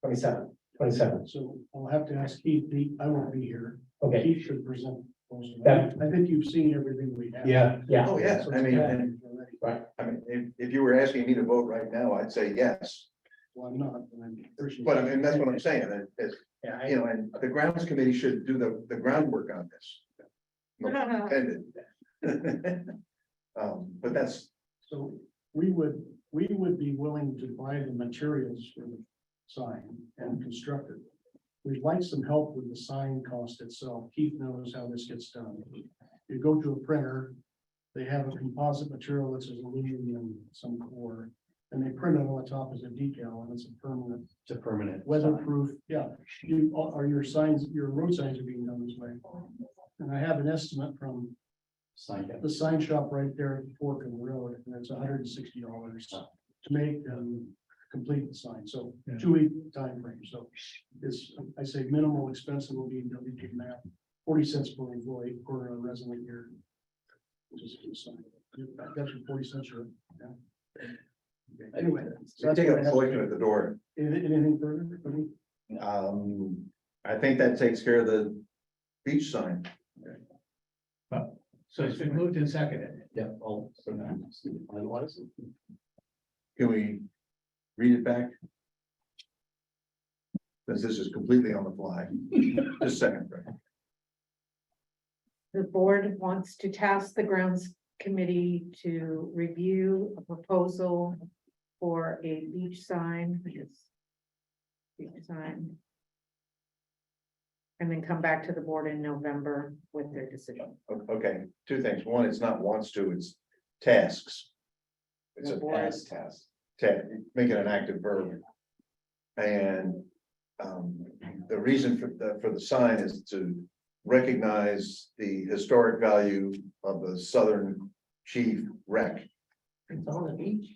27th. So I'll have to ask Keith, I won't be here. Okay, Keith should present. most of That- it. I think you've seen everything we have. yeah, Oh, yes, So I it's mean, already- if you were asking me to vote right now, I'd say yes. Well, I'm not, but I'm. But I mean, that's what I'm saying, that, Yeah, and the grounds committee should do the groundwork on this. No pun intended. But that's, So we would be willing to buy the materials for the sign and construct it. We'd like some help with the sign cost itself. Keith knows how this gets done. You go to a printer, they have a composite material that's aluminum, some core, and they print it on the top as a decal, and it's a permanent, It's a permanent. weatherproof. Yeah, your signs, your road signs are being done this way. And I have an estimate from Sign it. the sign shop right there at the fork of the road, and it's $160 to make complete the sign, so Yeah. 2 week time frame. So it's, I say minimal expense, and will be WD math, 40 cents per employee per resident year. Just for the sign. That's your 40 cents, right? Yeah. Anyway, so that's take what I a have. collection at the door. Anything further for me? I think that takes care of the beach sign. So it's been moved and seconded. Yeah. Oh, so now. Otherwise. Can we read it back? Since this is completely on the fly. Just a second. Frank. The board wants to task the grounds committee to review a proposal for a beach sign. Beach sign. And then come back to the board in November with their decision. Okay, two things. One, it's not wants to, it's tasks. It's The a board- past task. Make it an active verb. And the reason for the sign is to recognize the historic value of the Southern Chief wreck. It's on the beach.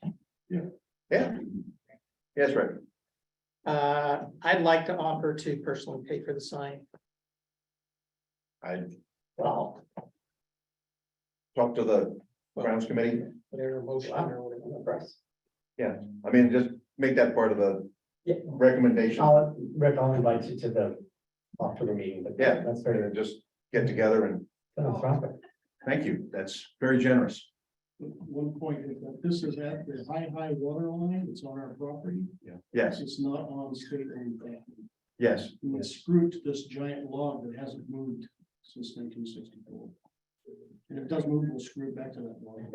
Yeah. Yes, right. I'd like to offer to personally pay for the sign. I Well, talked to the grounds committee. whatever motion or whatever. I mean, just make that part of the Yeah. recommendation. Rick, I'll invite you to the October meeting, but Yeah. that's very And just get together and philanthropic. thank you. That's very generous. One point is that this is at the high water line. It's on our property. Yes, It's not on state owned property. yes. We went screwed to this giant log that hasn't moved since 1964. And if it does move, we'll screw it back to that log.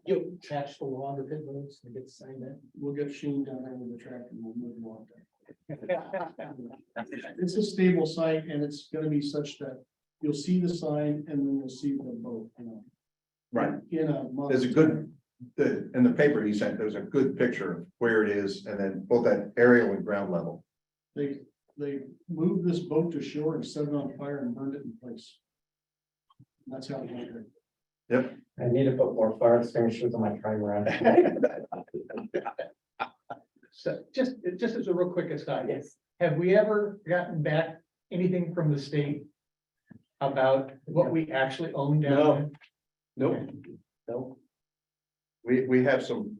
You attach the log of it, and get the sign there. We'll get Sheen down there with the tractor and we'll move the log down. It's a stable site, and it's gonna be such that you'll see the sign and then you'll see the boat, you know. Right. In a. There's a good, in the paper he sent, there's a good picture of where it is and then both at aerial and ground level. They moved this boat to shore and set it on fire and burned it in place. That's how it went there. I need to put more fire extinguishers on my trimaran. So just as a real quick aside. Yes. Have we ever gotten back anything from the state about what we actually own down No. there? Nope. Nope. We have some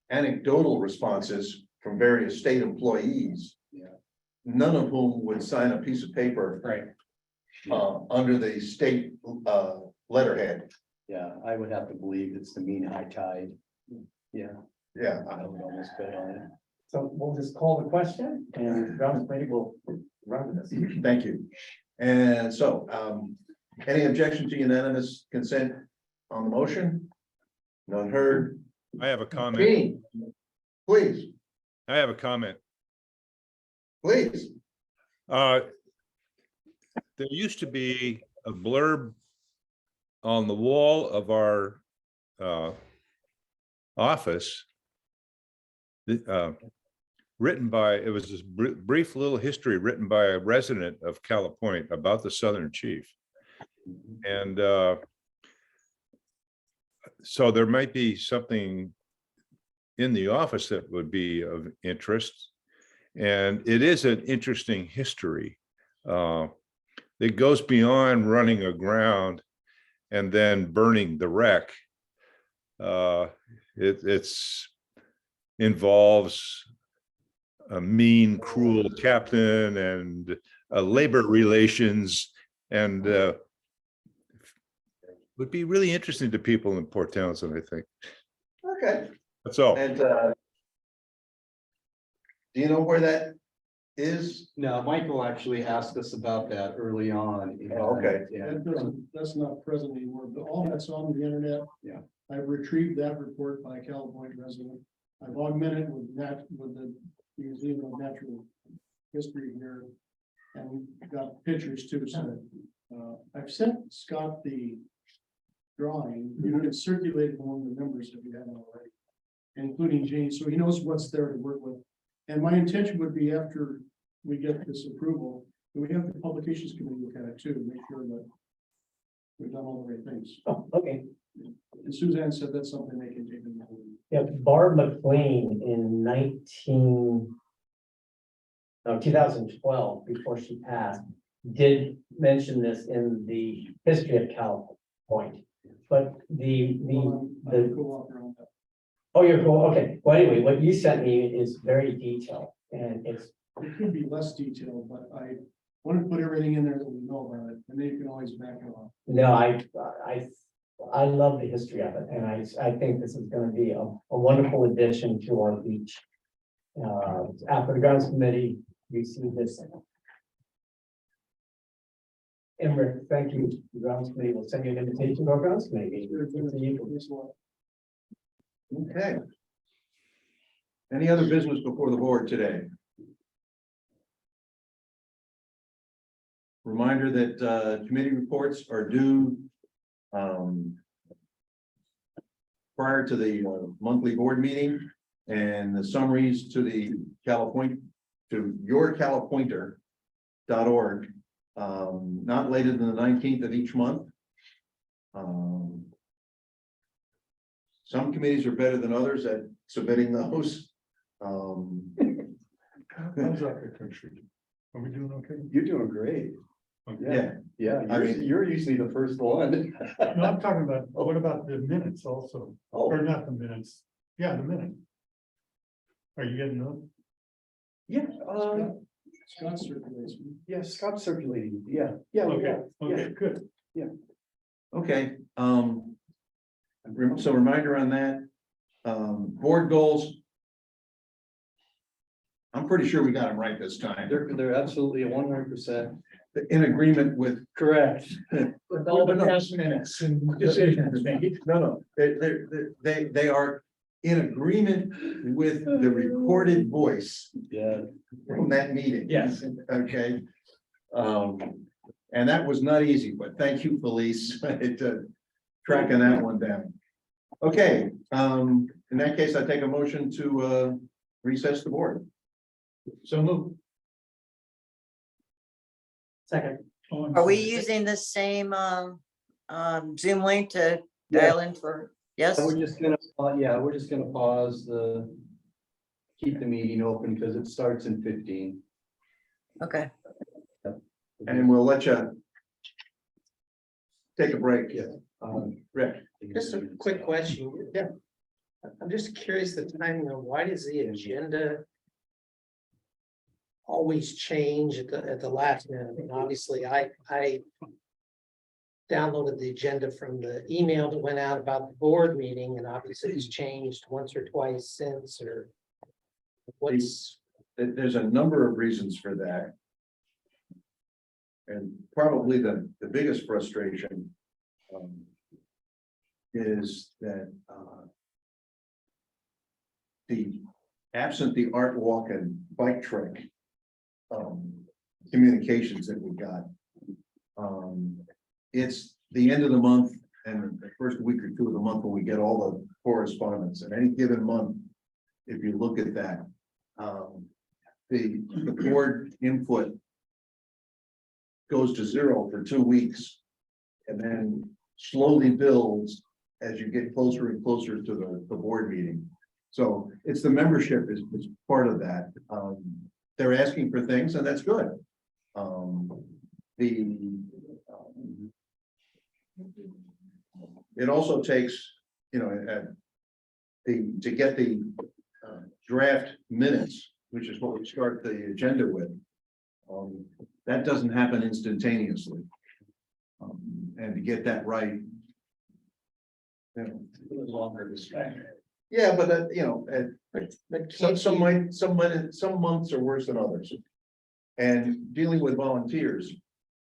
anecdotal responses from various state employees. Yeah. None of whom would sign a piece of paper Right. under the state letterhead. Yeah, I would have to believe it's the mean high tide. Yeah, Yeah, I would almost bet on it. So we'll just call the question and grounds committee will run with this. thank you. And so, any objection to unanimous consent on the motion? None heard, I have a comment. Gene, please, I have a comment. please. There used to be a blurb on the wall of our office. Written by, it was this brief little history written by a resident of Calipoint about the Southern Chief. And so there might be something in the office that would be of interest. And it is an interesting history. It goes beyond running aground and then burning the wreck. It's involves a mean, cruel captain and labor relations, and would be really interesting to people in Port Townsend, I think. Okay, That's all. and do you know where that is, No, Michael actually asked us about that early on. and, Okay. Yeah, That's not present anymore, but all that's on the internet. Yeah. I've retrieved that report by a California resident. I've augmented with the Museum of Natural History here. And got pictures too, so, I've sent Scott the drawing, you can circulate it among the members if you haven't already. Including Jane, so he knows what's there to work with. And my intention would be after we get this approval, that we have the publications committee look at it too, make sure that we've done all the right things. Oh, okay. And Suzanne said that's something they can take in. Yeah, Barb McLean in 2012, before she passed, did mention this in the history of California. But the Co-author on that. oh, you're cool, okay. Well, anyway, what you sent me is very detailed and it's, It could be less detailed, but I want to put everything in there that we know about it, and then you can always back it off. no, I love the history of it and I think this is gonna be a wonderful addition to our beach. After the grounds committee, we see this. Emmerich, thank you. The grounds committee will send you an invitation to our grounds committee. okay. Any other business before the board today? Reminder that committee reports are due prior to the monthly board meeting, and the summaries to the yourcalipointer.org, not later than the 19th of each month. Some committees are better than others at submitting those. How's our country? Are we doing okay? You're doing great. Yeah, Yeah, I mean- you're usually the first one. No, I'm talking about, what about the minutes also? Oh, Or not the minutes? Yeah, the minute. Are you getting them? yeah, Scott circulates. yeah, Scott circulating, yeah, Okay, okay, good. okay. So reminder on that. Board goals. I'm pretty sure we got them right this time. They're absolutely 100% In agreement with, correct. With all the past minutes and decisions made. no, they are in agreement with the recorded voice Yeah, from that meeting. Yes. Okay. And that was not easy, but thank you, Felice, tracking that one down. Okay, in that case, I take a motion to recess the board. So move. second. Are we using the same Zoom link to dial in for, yes? we're just gonna pause keep the meeting open because it starts in 15. Okay, And we'll let you take a break. Yeah. Rick. Just a quick question. Yeah. I'm just curious the timing of why does the agenda always change at the last minute? I mean, obviously, I downloaded the agenda from the email that went out about the board meeting, and obviously it's changed once or twice since, or what's, There's a number of reasons for that. And probably the biggest frustration is that the absent the art walk and bike trek communications that we got. It's the end of the month and the first week or two of the month when we get all the correspondence. And any given month, if you look at that, the board input goes to zero for 2 weeks and then slowly builds as you get closer and closer to the board meeting. So it's the membership is part of that. They're asking for things and that's good. It also takes, you know, to get the draft minutes, which is what we start the agenda with. That doesn't happen instantaneously. And to get that right. Longer discussion. Yeah, but you know, but some months are worse than others. And dealing with volunteers,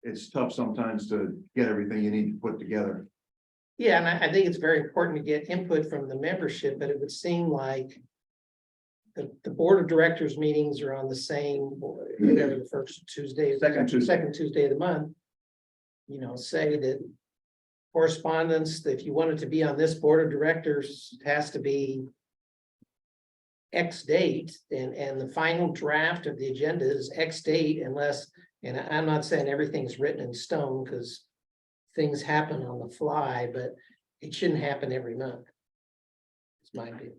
it's tough sometimes to get everything you need to put together. Yeah, and I think it's very important to get input from the membership, but it would seem like. The board of directors meetings are on the same, whatever the first Tuesday. Second Tuesday. Second Tuesday of the month. You know, say that. Correspondence, that if you wanted to be on this board of directors, it has to be. X date, and the final draft of the agenda is X date unless, and I'm not saying everything's written in stone, because. Things happen on the fly, but it shouldn't happen every month. It's my view.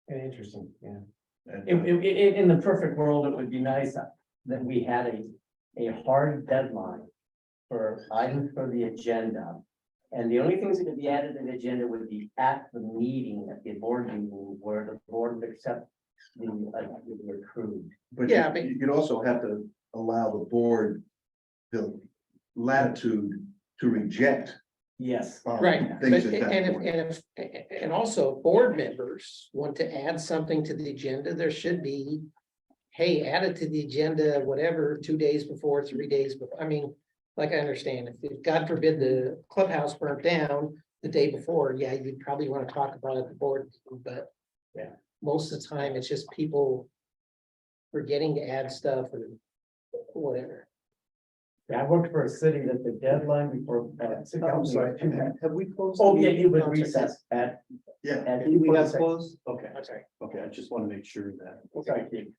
Very interesting, yeah. And, In the perfect world, it would be nice that we had a hard deadline for items for the agenda. And the only things that could be added to the agenda would be at the meeting, at the board meeting, where the board would accept the accrued. But Yeah, you- but- you'd also have to allow the board the latitude to reject. Yes. Right, but, Things at that and point. and also board members want to add something to the agenda, there should be. Hey, add it to the agenda, whatever, 2 days before, 3 days before, I mean, like I understand, if God forbid the clubhouse burnt down the day before, yeah, you'd probably want to talk about it at the board, but. Yeah. Most of the time, it's just people. Forgetting to add stuff or whatever. I worked for a city that the deadline before. I'm sorry, have we closed? Oh, yeah, you would recess at. Yeah. at We got 2:46. closed? Okay, I'm sorry. okay, I just want to make sure that. Sorry, Keith.